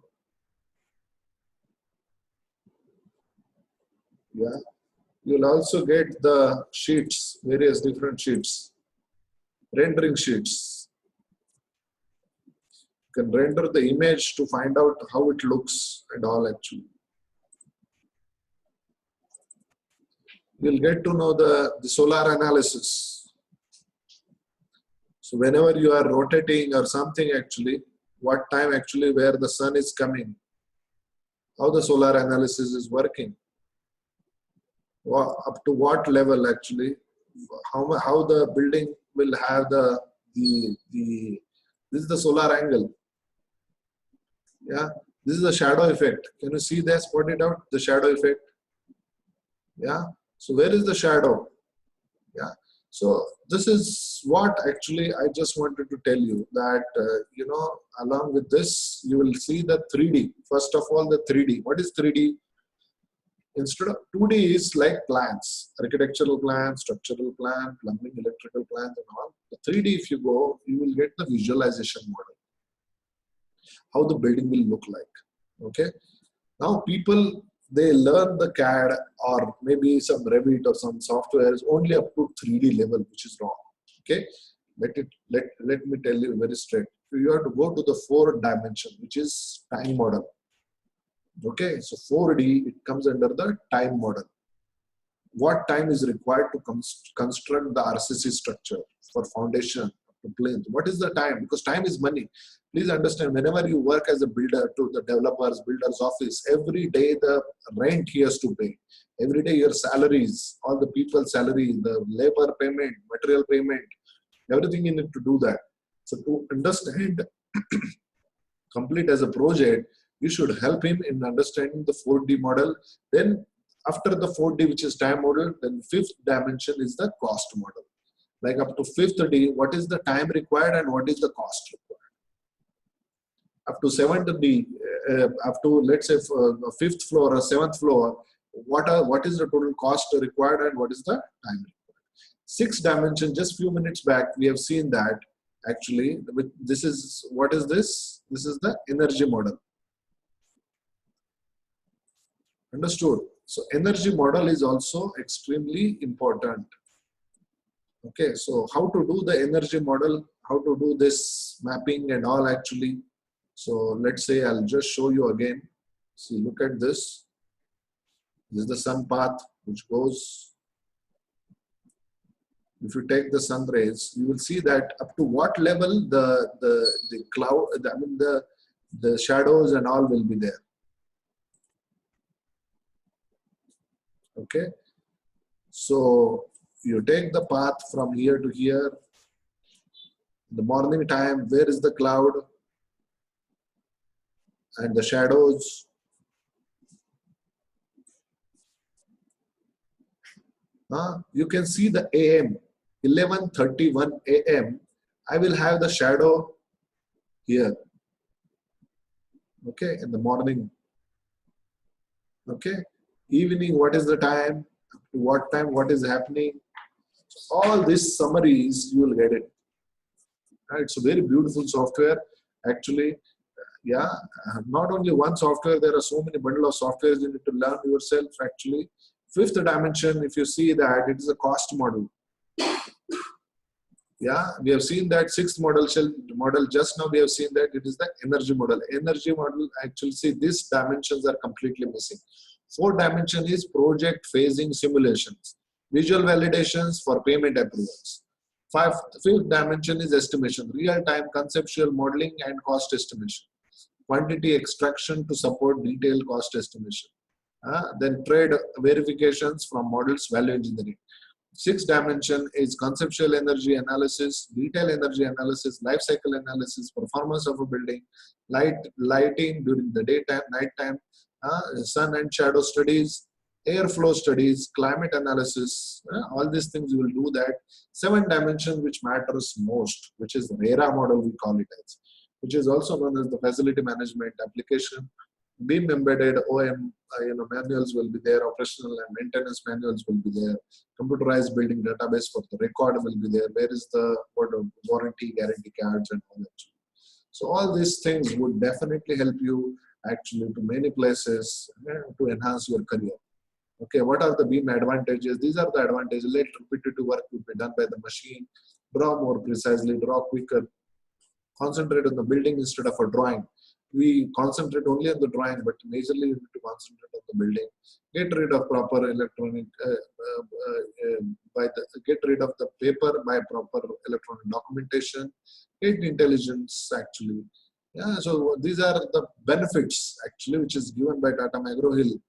Yeah. You'll also get the sheets, various different sheets, rendering sheets. You can render the image to find out how it looks and all actually. You'll get to know the solar analysis. So whenever you are rotating or something actually, what time actually where the sun is coming, how the solar analysis is working. Up to what level actually, how the building will have this is the solar angle. Yeah, this is the shadow effect. Can you see that? Spot it out, the shadow effect. Yeah, so where is the shadow? Yeah, so this is what actually I just wanted to tell you that, along with this, you will see the 3D. First of all, the 3D. What is 3D? Instead of 2D is like plans, architectural plans, structural plan, plumbing, electrical plans and all. The 3D, if you go, you will get the visualization model. How the building will look like. Okay. Now people they learn the CAD or maybe some Revit or some software is only up to 3D level, which is wrong. Okay, let me tell you very straight. You have to go to the 4th dimension, which is time model. Okay, so 4D, it comes under the time model. What time is required to construct the RCC structure for foundation to plinth? What is the time? Because time is money. Please understand, whenever you work as a builder to the developer's builder's office, every day the rent he has to pay. Every day your salaries, all the people's salary, the labor payment, material payment, everything you need to do that. So to understand complete as a project, you should help him in understanding the 4D model. Then after the 4D, which is time model, then 5th dimension is the cost model. Like up to 5th D, what is the time required and what is the cost required? Up to 7th D, up to let's say 5th floor or 7th floor, what is the total cost required and what is the time required? 6th dimension, just few minutes back, we have seen that actually, this is, what is this? This is the energy model. Understood? So energy model is also extremely important. Okay, so how to do the energy model, how to do this mapping and all actually. So let's say I'll just show you again. See, look at this. This is the sun path which goes. If you take the sun rays, you will see that up to what level the cloud, I mean the shadows and all will be there. Okay, so you take the path from here to here. In the morning time, where is the cloud and the shadows? You can see the AM, 11:31 AM. I will have the shadow here. Okay, in the morning. Okay, evening, what is the time? What time, what is happening? All these summaries, you will get it. It's a very beautiful software. Actually, yeah, not only one software, there are so many bundle of softwares you need to learn yourself actually. 5th dimension, if you see that, it is a cost model. Yeah, we have seen that 6th model, just now we have seen that it is the energy model. Energy model, actually, see, these dimensions are completely missing. 4th dimension is project phasing simulations, visual validations for payment approvals. 5th dimension is estimation, real-time conceptual modeling and cost estimation. Quantity extraction to support detailed cost estimation. Then trade verifications from models, value engineering. 6th dimension is conceptual energy analysis, detail energy analysis, life cycle analysis, performance of a building, lighting during the daytime, nighttime, sun and shadow studies, airflow studies, climate analysis, all these things you will do that. 7th dimension, which matters most, which is the RERA model, we call it as, which is also known as the facility management application. BIM embedded OM manuals will be there, operational and maintenance manuals will be there, computerized building database for the record will be there, where is the warranty, guarantee cards and all that. So all these things would definitely help you actually to many places to enhance your career. Okay, what are the BIM advantages? These are the advantages. Let repetitive work would be done by the machine, draw more precisely, draw quicker, concentrate on the building instead of a drawing. We concentrate only on the drawing, but majorly you need to concentrate on the building. Get rid of proper electronic, get rid of the paper by proper electronic documentation. Get intelligence actually. Yeah, so these are the benefits actually, which is given by Tata McGraw-Hill.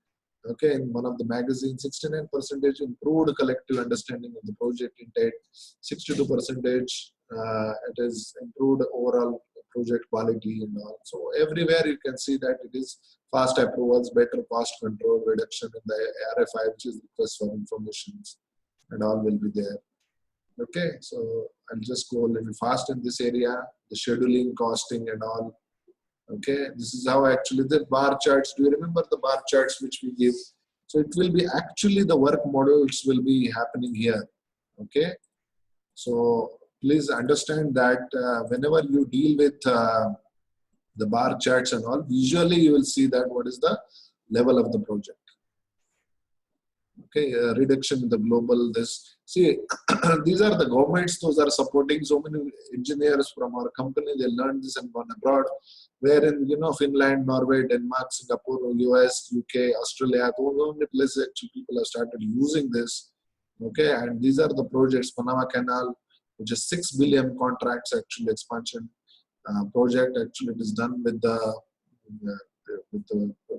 Okay, in one of the magazines, 69% improved collective understanding of the project intake, 62% it is improved overall project quality and all. So everywhere you can see that it is fast approvals, better cost control, reduction in the RFI, which is request for information, and all will be there. Okay, so I'll just go a little fast in this area, the scheduling, costing and all. Okay, this is how actually the bar charts, do you remember the bar charts which we give? So it will be actually the work models will be happening here. Okay, so please understand that whenever you deal with the bar charts and all, visually you will see that what is the level of the project. Okay, reduction in the global this. See, these are the governments, those are supporting so many engineers from our company. They learned this and gone abroad, wherein, you know, Finland, Norway, Denmark, Singapore, US, UK, Australia, those are the places actually people have started using this. Okay, and these are the projects, Panama Canal, which is 6 billion contracts actually expansion project. Actually, it is done with the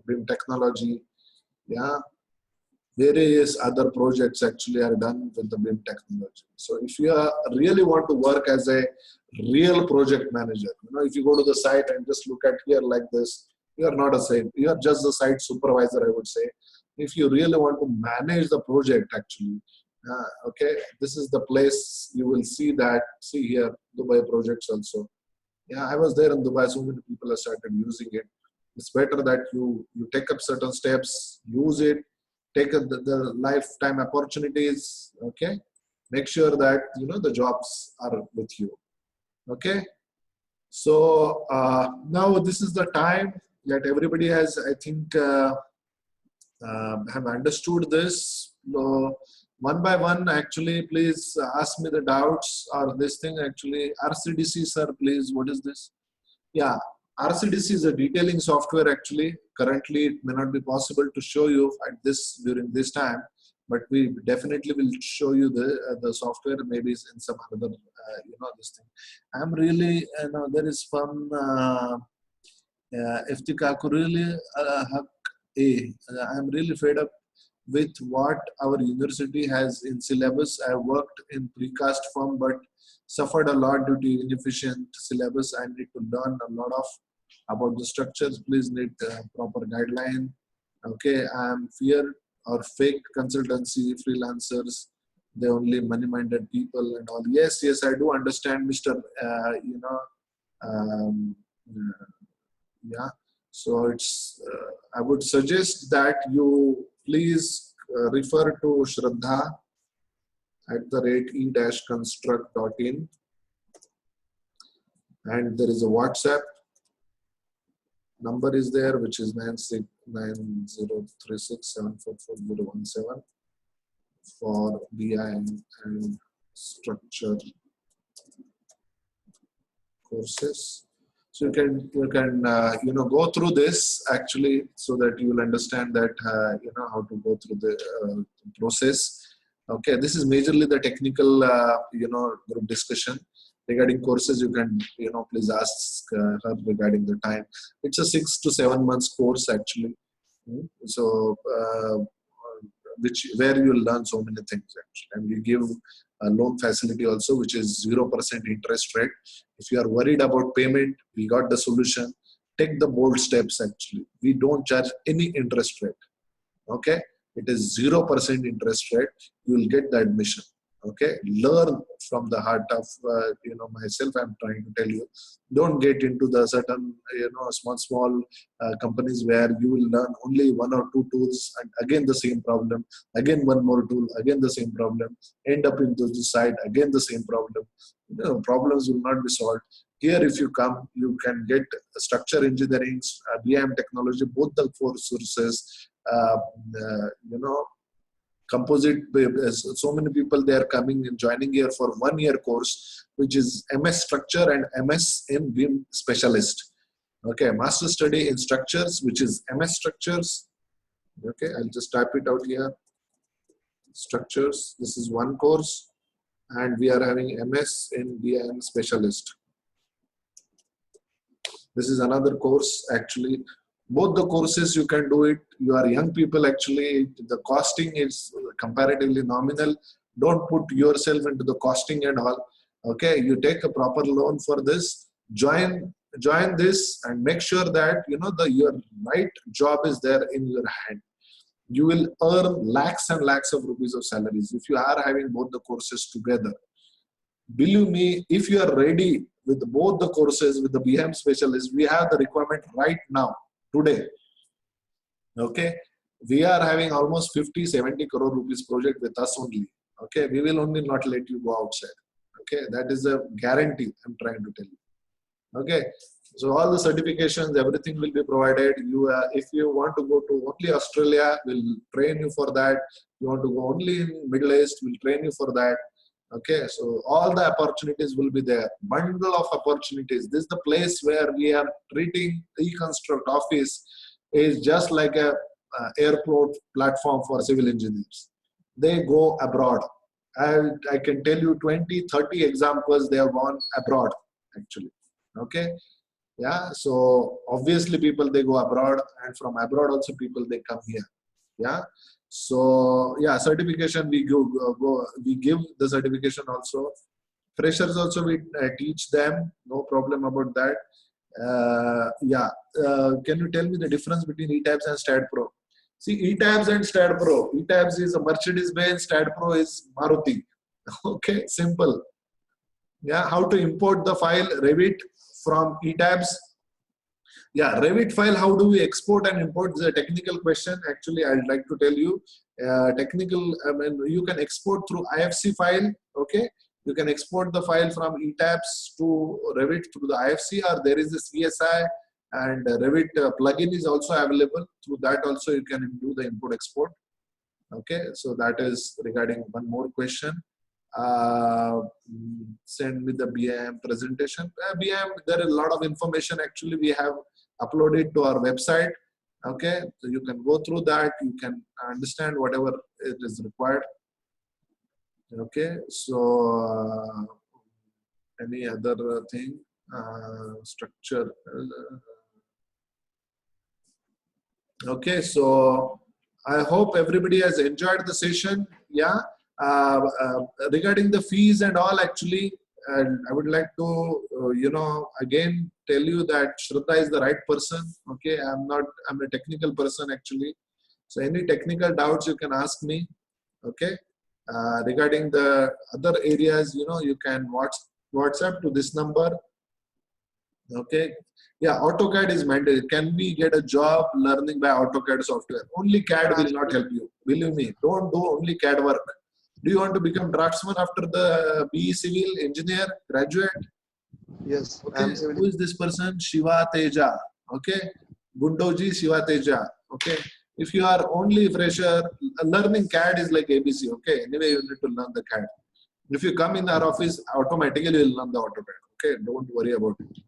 BIM technology. Yeah, various other projects actually are done with the BIM technology. So if you really want to work as a real project manager, you know, if you go to the site and just look at here like this, you are not a site, you are just the site supervisor, I would say. If you really want to manage the project actually, okay, this is the place you will see that. See here, Dubai projects also. Yeah, I was there in Dubai, so many people have started using it. It's better that you take up certain steps, use it, take up the lifetime opportunities. Okay, make sure that, you know, the jobs are with you. Okay, so now this is the time that everybody has, I think, have understood this. One by one, actually, please ask me the doubts or this thing. Actually, RCDC, sir, please, what is this? Yeah, RCDC is a detailing software. Actually, currently it may not be possible to show you at this during this time, but we definitely will show you the software maybe in some other you know, this thing. I'm really, you know, there is some really I'm really fed up with what our university has in syllabus. I worked in precast firm, but suffered a lot due to inefficient syllabus. I need to learn a lot of about the structures. Please need proper guideline. Okay, I'm fear or fake consultancy freelancers. They only money-minded people and all. Yes, yes, I do understand, Mr. You know, yeah. So it's. I would suggest that you please refer to Shraddha @e-construct.in, and there is a WhatsApp number is there, which is 969036744017 for BI and structure courses. So you can you know, go through this actually, so that you will understand that you know, how to go through the process. Okay, this is majorly the technical you know, group discussion. Regarding courses, you can, you know, please ask her regarding the time. It's a 6 to 7 months course actually. So where you will learn so many things actually, and we give a loan facility also, which is 0% interest rate. If you are worried about payment, we got the solution. Take the bold steps actually. We don't charge any interest rate. Okay, it is 0% interest rate. You will get the admission. Okay, learn from the heart of you know, myself. I'm trying to tell you, don't get into the certain, you know, small companies where you will learn only 1 or 2 tools and again the same problem, again one more tool, again the same problem, end up into the site, again the same problem. You know, problems will not be solved. Here, if you come, you can get structure engineering, BIM technology, both the 4 sources. You know, composite. So many people, they are coming and joining here for 1 year course, which is MS structure and MS in BIM specialist. Okay, master study in structures, which is MS structures. Okay, I'll just type it out here. Structures. This is one course, and we are having MS in BIM specialist. This is another course actually. Both the courses you can do it. You are young people actually. The costing is comparatively nominal. Don't put yourself into the costing and all. Okay, you take a proper loan for this. Join this and make sure that, you know, your right job is there in your hand. You will earn lakhs and lakhs of rupees of salaries if you are having both the courses together. Believe me, if you are ready with both the courses with the BIM specialist, we have the requirement right now. Today, okay, we are having almost 50-70 crore rupees project with us only. Okay, we will only not let you go outside. Okay, that is a guarantee I'm trying to tell you. Okay, So all the certifications, everything will be provided. If you want to go to only Australia, we'll train you for that. You want to go only in Middle East, we'll train you for that. Okay, so all the opportunities will be there. Bundle of opportunities. This is the place where we are treating EConstruct office is just like a airport platform for civil engineers. They go abroad. I can tell you 20, 30 examples they have gone abroad actually. Okay. Yeah, so obviously people they go abroad, and from abroad also people they come here. Yeah, so yeah, certification we we give the certification also. Freshers also we teach them, no problem about that. Can you tell me the difference between ETABS and StatPro? See, ETABS and StatPro. ETABS is a Mercedes-Benz, StatPro is Maruti. Okay, simple. Yeah, how to import the file Revit from ETABS. Yeah, Revit file, how do we export and import? This is a technical question. Actually, I'd like to tell you. You can export through IFC file. Okay, you can export the file from ETABS to Revit through the IFC, or there is a CSI and Revit plugin is also available. Through that also you can do the import export. Okay, so that is regarding one more question. Send me the BIM presentation. BIM, there is a lot of information actually we have uploaded to our website. Okay, so you can go through that, you can understand whatever it is required. Okay, so any other thing, structure. Okay, so I hope everybody has enjoyed the session. Yeah. Regarding the fees and all, actually, I would like to, again tell you that Shraddha is the right person. Okay, I'm a technical person actually. So any technical doubts you can ask me. Okay, regarding the other areas, you can WhatsApp to this number. Okay, yeah, AutoCAD is mandatory. Can we get a job learning by AutoCAD software? Only CAD will not help you. Believe me, don't do only CAD work. Do you want to become draftsman after the BE civil engineer graduate? Yes. Okay. Who is this person? Shiva Teja. Okay. Gundoji Shiva Teja. Okay. If you are only fresher, learning CAD is like ABC. Okay. Anyway, you need to learn the CAD. If you come in our office, automatically you'll learn the AutoCAD. Okay. Don't worry about it.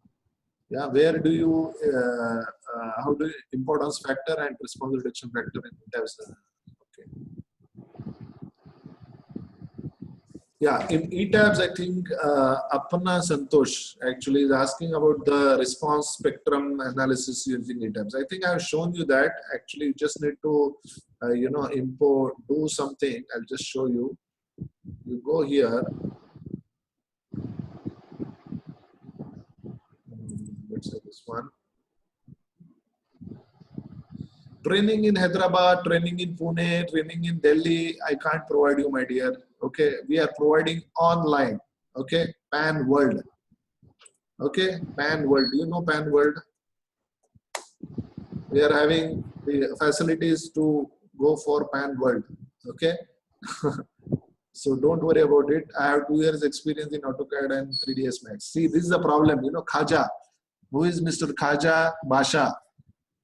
Yeah. Where do you, how do you importance factor and response reduction factor in ETABS? Okay. Yeah, in ETABS, I think Apana Santosh actually is asking about the response spectrum analysis using ETABS. I think I've shown you that. Actually, you just need to, import, do something. I'll just show you. You go here. Let's say this one. Training in Hyderabad, training in Pune, training in Delhi, I can't provide you, my dear. Okay, we are providing online. Okay, Pan World. Okay, Pan World. Do you know Pan World? We are having the facilities to go for Pan World. Okay, so don't worry about it. I have 2 years experience in AutoCAD and 3ds Max. See, this is the problem. Khaja. Who is Mr. Khaja Basha?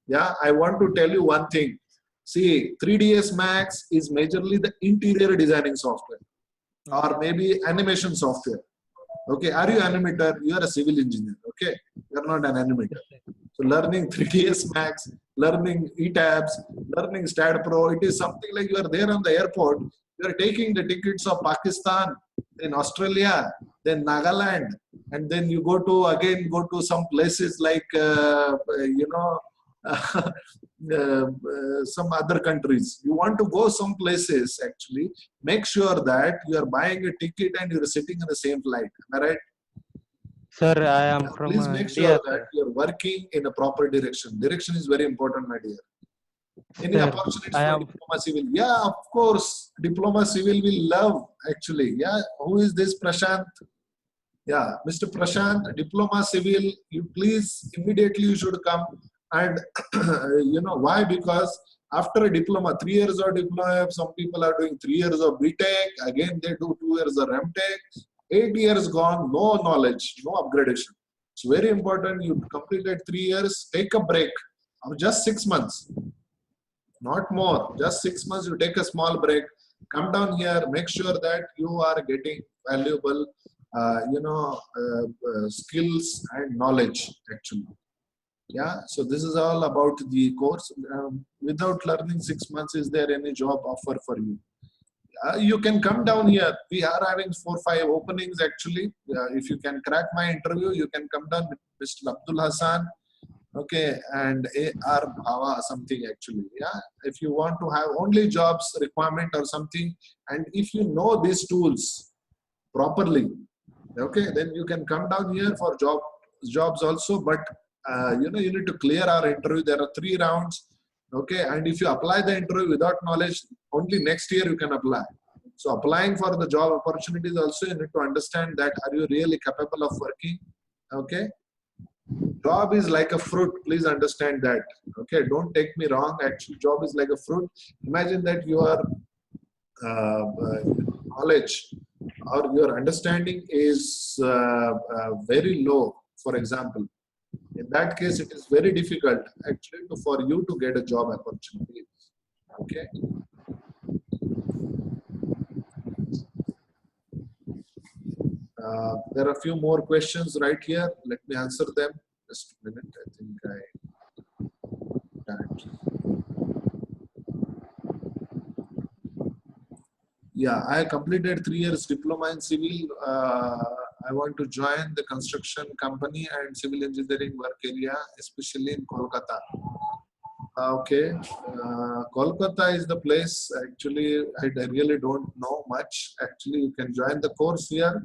Yeah, I want to tell you one thing. See, 3ds Max is majorly the interior designing software or maybe animation software. Okay, are you an animator? You are a civil engineer. Okay, you are not an animator. So learning 3ds Max, learning ETABS, learning StatPro, it is something like you are there on the airport. You are taking the tickets of Pakistan, then Australia, then Nagaland, and then you go to some places like some other countries. You want to go some places, actually, make sure that you are buying a ticket and you are sitting in the same flight. Am I right? Sir, I am from please make sure that you are working in a proper direction. Direction is very important, my dear. Any opportunities for diploma civil? Yeah, of course. Diploma civil will love, actually. Yeah. Who is this Prashant? Yeah, Mr. Prashant, diploma civil, you please immediately you should come. And why? Because after a diploma, 3 years of diploma, some people are doing 3 years of BTech, again they do 2 years of MTech, 8 years gone, no knowledge, no upgradation. It's very important. You completed 3 years, take a break of just 6 months, not more. Just 6 months, you take a small break, come down here, make sure that you are getting valuable, skills and knowledge actually. Yeah, so this is all about the course. Without learning 6 months, is there any job offer for you? You can come down here. We are having 4-5 openings actually. If you can crack my interview, you can come down with Mr. Abdul Hassan, okay, and AR Bhava something actually. Yeah, if you want to have only jobs requirement or something, and if you know these tools properly, okay, then you can come down here for jobs also. But you need to clear our interview. There are 3 rounds. Okay, and if you apply the interview without knowledge, only next year you can apply. So applying for the job opportunities also, you need to understand that are you really capable of working? Okay, job is like a fruit. Please understand that. Okay, don't take me wrong. Actually, job is like a fruit. Imagine that your knowledge or your understanding is very low. For example, in that case, it is very difficult actually for you to get a job opportunity. Okay. There are a few more questions right here. Let me answer them. Just a minute. I think yeah, I completed 3 years diploma in civil. I want to join the construction company and civil engineering work area, especially in Kolkata. Okay, Kolkata is the place. Actually, I really don't know much. Actually, you can join the course here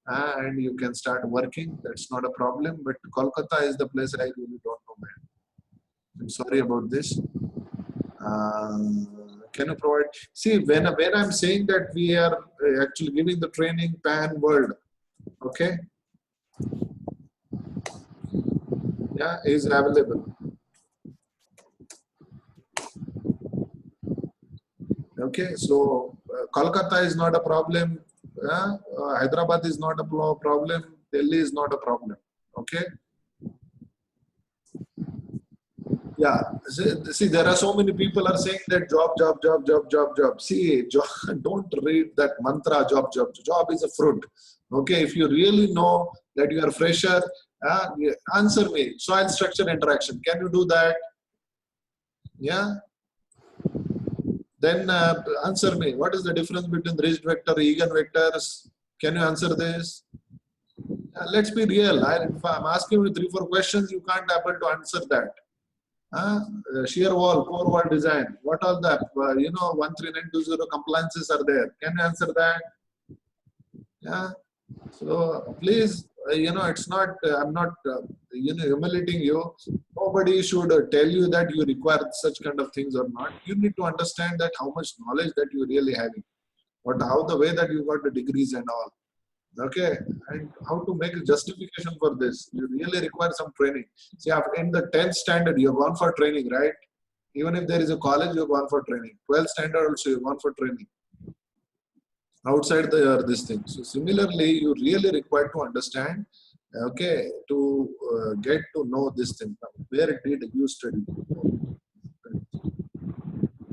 and you can start working. That's not a problem. But Kolkata is the place I really don't know, man. I'm sorry about this. Can you provide? See, when I'm saying that we are actually giving the training pan world, okay? Yeah, is available. Okay, so Kolkata is not a problem. Hyderabad is not a problem. Delhi is not a problem. Okay. Yeah. See, there are so many people are saying that job. See, don't read that mantra. Job is a fruit. Okay. If you really know that you are fresher, answer me. Soil structure interaction. Can you do that? Yeah. Then answer me. What is the difference between rigid vector, eigenvectors? Can you answer this? Let's be real. If I'm asking you 3-4 questions, you can't able to answer that. Shear wall, core wall design. What are the 13920 compliances are there? Can you answer that? Yeah. So please, it's not. I'm not humiliating you. Nobody should tell you that you require such kind of things or not. You need to understand that how much knowledge that you really having, how the way that you got the degrees and all. Okay, and how to make a justification for this. You really require some training. See, in the 10th standard, you've gone for training, right? Even if there is a college, you've gone for training. 12th standard also, you've gone for training. Outside this thing. So similarly, you really require to understand, okay, to get to know this thing. Where did you study?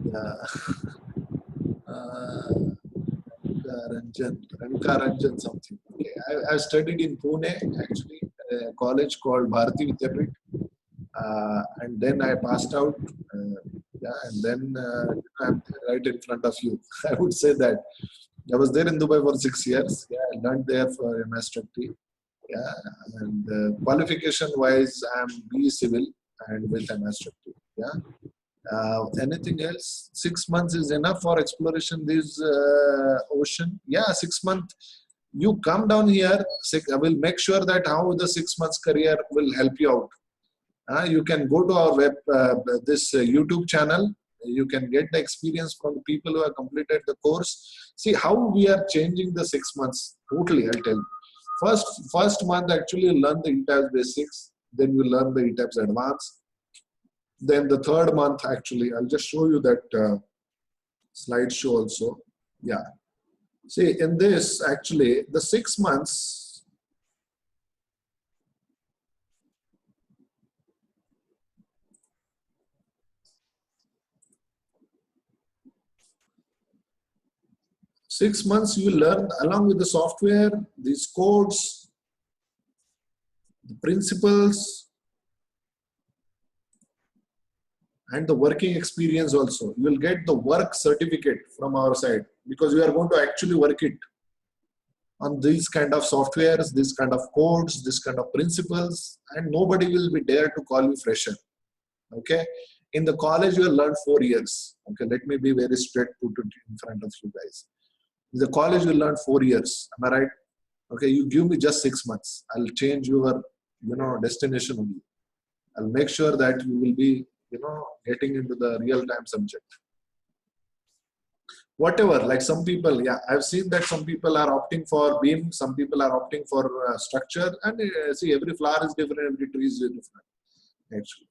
Yeah. Ranjan something. Okay. I studied in Pune, actually, a college called Bharati Vidyapit. And then I passed out. And then I'm right in front of you. I would say that. I was there in Dubai for 6 years. Yeah, I learned there for MS20. Yeah, and qualification wise, I'm BE Civil and with MS20. Yeah. Anything else? 6 months is enough for exploration this ocean. Yeah, 6 months. You come down here. I will make sure that how the 6 months career will help you out. You can go to our this YouTube channel. You can get the experience from the people who have completed the course. See how we are changing the 6 months. Totally, I'll tell you. First month actually you learn the ETABS basics. Then you learn the ETABS advanced. Then the 3rd month actually, I'll just show you that slideshow also. Yeah. See, in this actually, the 6 months, 6 months you will learn along with the software, these codes, the principles, and the working experience also. You will get the work certificate from our side because we are going to actually work it on these kind of softwares, this kind of codes, this kind of principles, and nobody will be dare to call you fresher. Okay. In the college, you will learn 4 years. Okay. Let me be very straight put it in front of you guys. In the college, you will learn 4 years. Am I right? Okay. You give me just 6 months. I'll change your, destination only. I'll make sure that you will be, getting into the real-time subject. Whatever, like some people, yeah, I've seen that some people are opting for beam, some people are opting for structure, and see, every flower is different, every tree is different. Actually,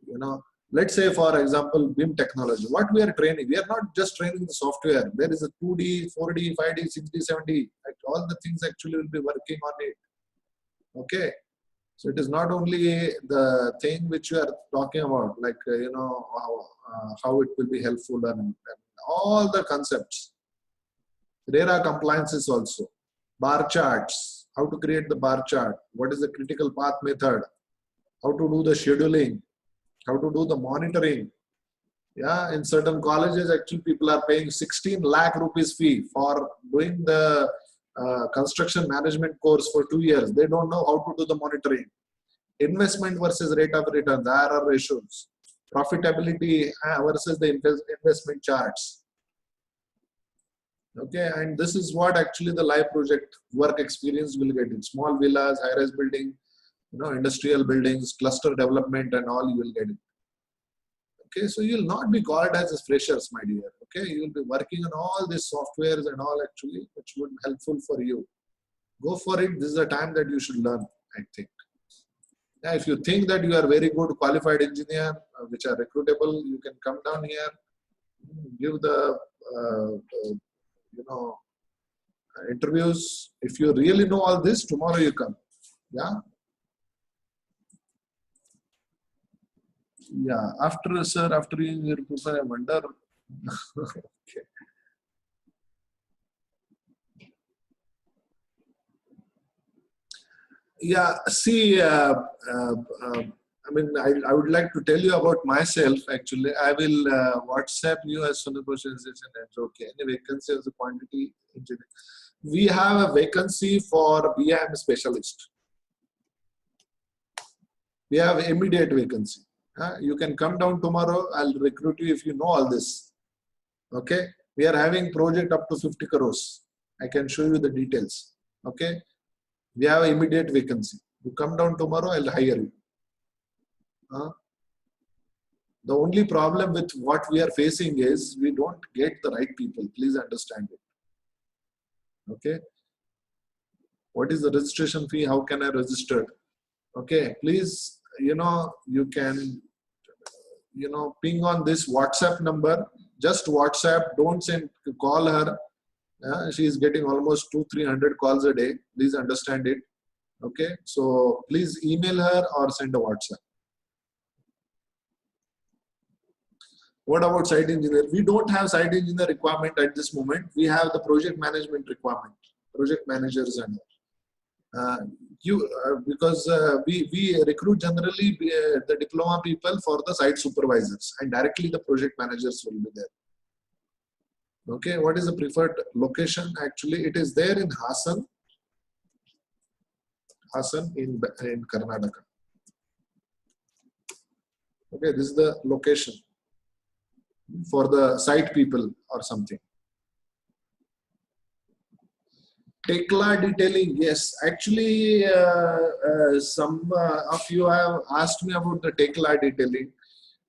let's say, for example, beam technology. What we are training, we are not just training the software. There is a 2D, 4D, 5D, 6D, 7D. All the things actually will be working on it. Okay. So it is not only the thing which you are talking about, like, how it will be helpful and all the concepts. There are compliances also. Bar charts, how to create the bar chart, what is the critical path method, how to do the scheduling, how to do the monitoring. Yeah, in certain colleges, actually people are paying 16 lakh rupees fee for doing the construction management course for 2 years. They don't know how to do the monitoring. Investment versus rate of return, the IRR ratios, profitability versus the investment charts. Okay, and this is what actually the live project work experience will get in small villas, high-rise building, industrial buildings, cluster development, and all you will get it. Okay, so you will not be called as freshers, my dear. Okay, you will be working on all these softwares and all actually, which would be helpful for you. Go for it. This is the time that you should learn, I think. Yeah, if you think that you are very good qualified engineer, which are recruitable, you can come down here, give the interviews. If you really know all this, tomorrow you come. Yeah. Yeah. After you prepare, I wonder. Okay. Yeah. See. I would like to tell you about myself. Actually, I will WhatsApp you as soon as possible. Okay. Any vacancy as a quantity engineer. We have a vacancy for BIM specialist. We have immediate vacancy. You can come down tomorrow. I'll recruit you if you know all this. Okay. We are having project up to 50 crores. I can show you the details. Okay. We have an immediate vacancy. You come down tomorrow, I'll hire you. The only problem with what we are facing is we don't get the right people. Please understand it. Okay. What is the registration fee? How can I register? Okay. Please, you can, ping on this WhatsApp number. Just WhatsApp. Don't call her. She is getting almost 200-300 calls a day. Please understand it. Okay. So please email her or send a WhatsApp. What about site engineer? We don't have site engineer requirement at this moment. We have the project management requirement, project managers and because we recruit generally the diploma people for the site supervisors, and directly the project managers will be there. Okay, what is the preferred location? Actually, it is there in Hassan in Karnataka. Okay, this is the location for the site people or something. Tekla detailing, yes. Actually, some of you have asked me about the Tekla detailing.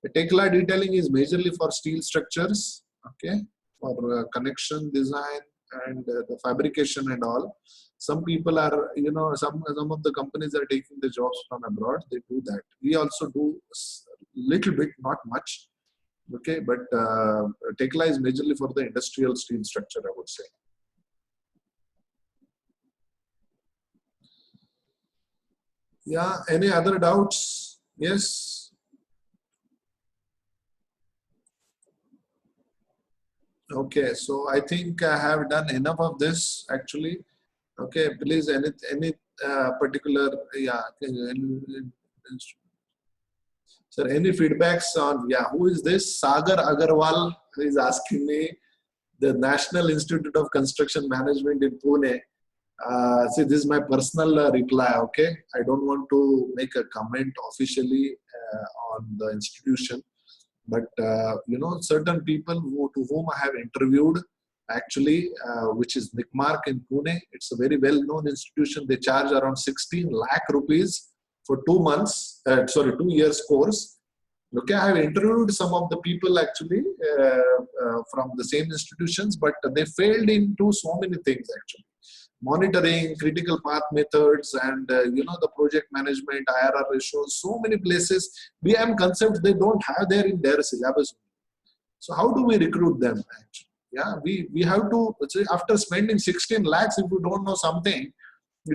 The Tekla detailing is majorly for steel structures, okay, for connection, design, and the fabrication and all. Some people are, some of the companies are taking the jobs from abroad. They do that. We also do little bit, not much. Okay, but Tekla is majorly for the industrial steel structure, I would say. Yeah, any other doubts? Yes. Okay, so I think I have done enough of this actually. Okay, please, any particular, yeah, sir, any feedbacks on, yeah, who is this? Sagar Agarwal is asking me, the National Institute of Construction Management in Pune. See, this is my personal reply, okay? I don't want to make a comment officially on the institution, but you know, certain people to whom I have interviewed, actually, which is Nickmark in Pune. It's a very well-known institution. They charge around 16 lakh rupees for 2 months, 2 years course. Okay, I have interviewed some of the people actually from the same institutions, but they failed into so many things actually. Monitoring, critical path methods, and you know, the project management, IRR ratios, so many places, BIM concepts they don't have there in their syllabus. So how do we recruit them actually? Yeah, we have to, after spending 16 lakhs, if you don't know something,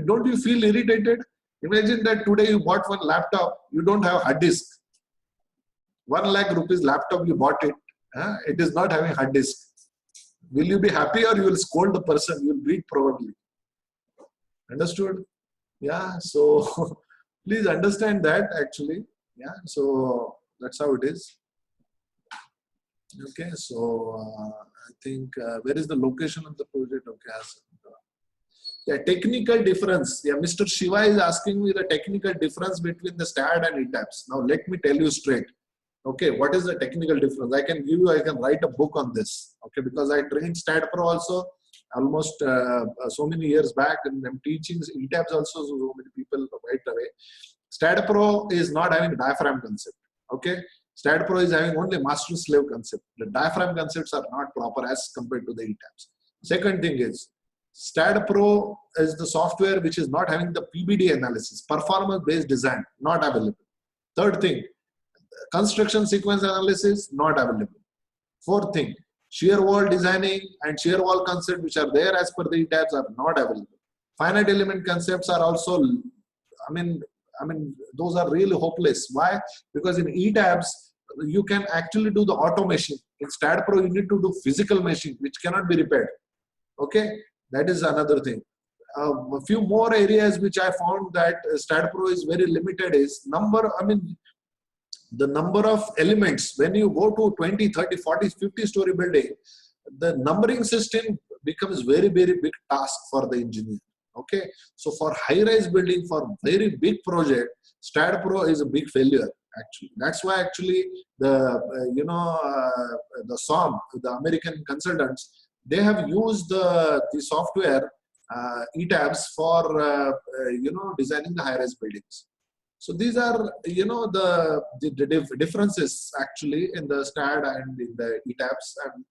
don't you feel irritated? Imagine that today you bought one laptop, you don't have hard disk. 1 lakh rupees laptop, you bought it, it is not having hard disk. Will you be happy, or you will scold the person? You will beat probably. Understood? Yeah, so please understand that actually. Yeah, so that's how it is. Okay, so I think where is the location of the project? Okay, yeah, technical difference. Yeah, Mr. Shiva is asking me the technical difference between the STAD and ETABS. Now let me tell you straight. Okay, what is the technical difference? I can give you, I can write a book on this. Okay, because I trained STAD Pro also almost so many years back, and I'm teaching ETABS also, so many people right away. STAD Pro is not having diaphragm concept. Okay, STAD Pro is having only master slave concept. The diaphragm concepts are not proper as compared to the ETABS. Second thing is, STAD Pro is the software which is not having the PBD analysis, performance based design, not available. Third thing, construction sequence analysis, not available. Fourth thing, shear wall designing and shear wall concept which are there as per the ETABS are not available. Finite element concepts are also, I mean, those are really hopeless. Why? Because in ETABS, you can actually do the automation. In STAD Pro, you need to do physical machine, which cannot be repaired. Okay, that is another thing. A few more areas which I found that STAD Pro is very limited is number, the number of elements. When you go to 20, 30, 40, 50 story building, the numbering system becomes very, very big task for the engineer. Okay, so for high-rise building, for very big project, STAD Pro is a big failure actually. That's why actually the the SOM, the American consultants, they have used the software ETABS for designing the high-rise buildings. So these are, you know, the differences actually in the STAD and in the ETABS. And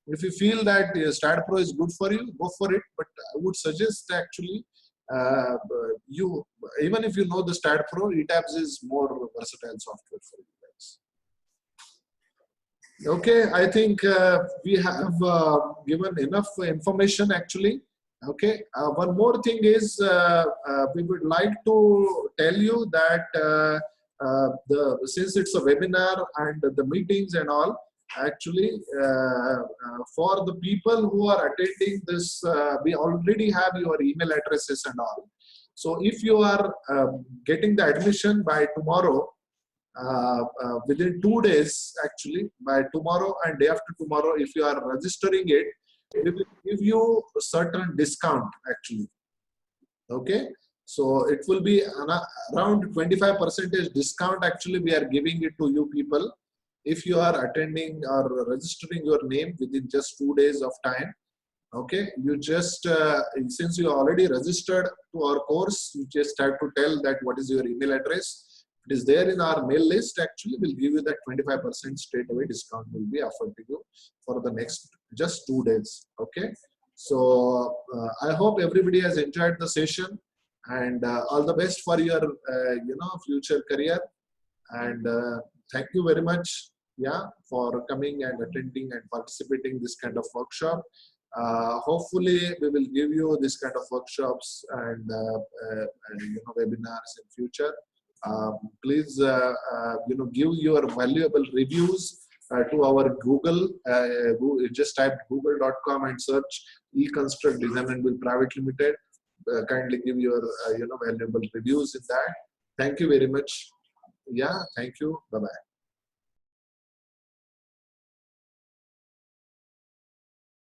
if you feel that STAD Pro is good for you, go for it. But I would suggest actually, you, even if you know the STAD Pro, ETABS is more versatile software for you guys. Okay, I think we have given enough information actually. Okay, one more thing is we would like to tell you that since it's a webinar and the meetings and all, actually for the people who are attending this, we already have your email addresses and all. So if you are getting the admission by tomorrow, within 2 days actually, by tomorrow and day after tomorrow, if you are registering it, we will give you a certain discount actually. Okay, so it will be around 25% discount actually we are giving it to you people if you are attending or registering your name within just 2 days of time. Okay, you just since you already registered to our course, you just have to tell that what is your email address. It is there in our mail list. Actually, we'll give you that 25% straight away discount will be offered to you for the next just 2 days. Okay, so I hope everybody has enjoyed the session, and all the best for your future career. And thank you very much, yeah, for coming and attending and participating this kind of workshop. Hopefully, we will give you this kind of workshops and webinars in future. Please, give your valuable reviews to our Google. Just type google.com and search EConstruct Design and Build Private Limited. Kindly give your valuable reviews in that. Thank you very much. Yeah, thank you. Bye bye.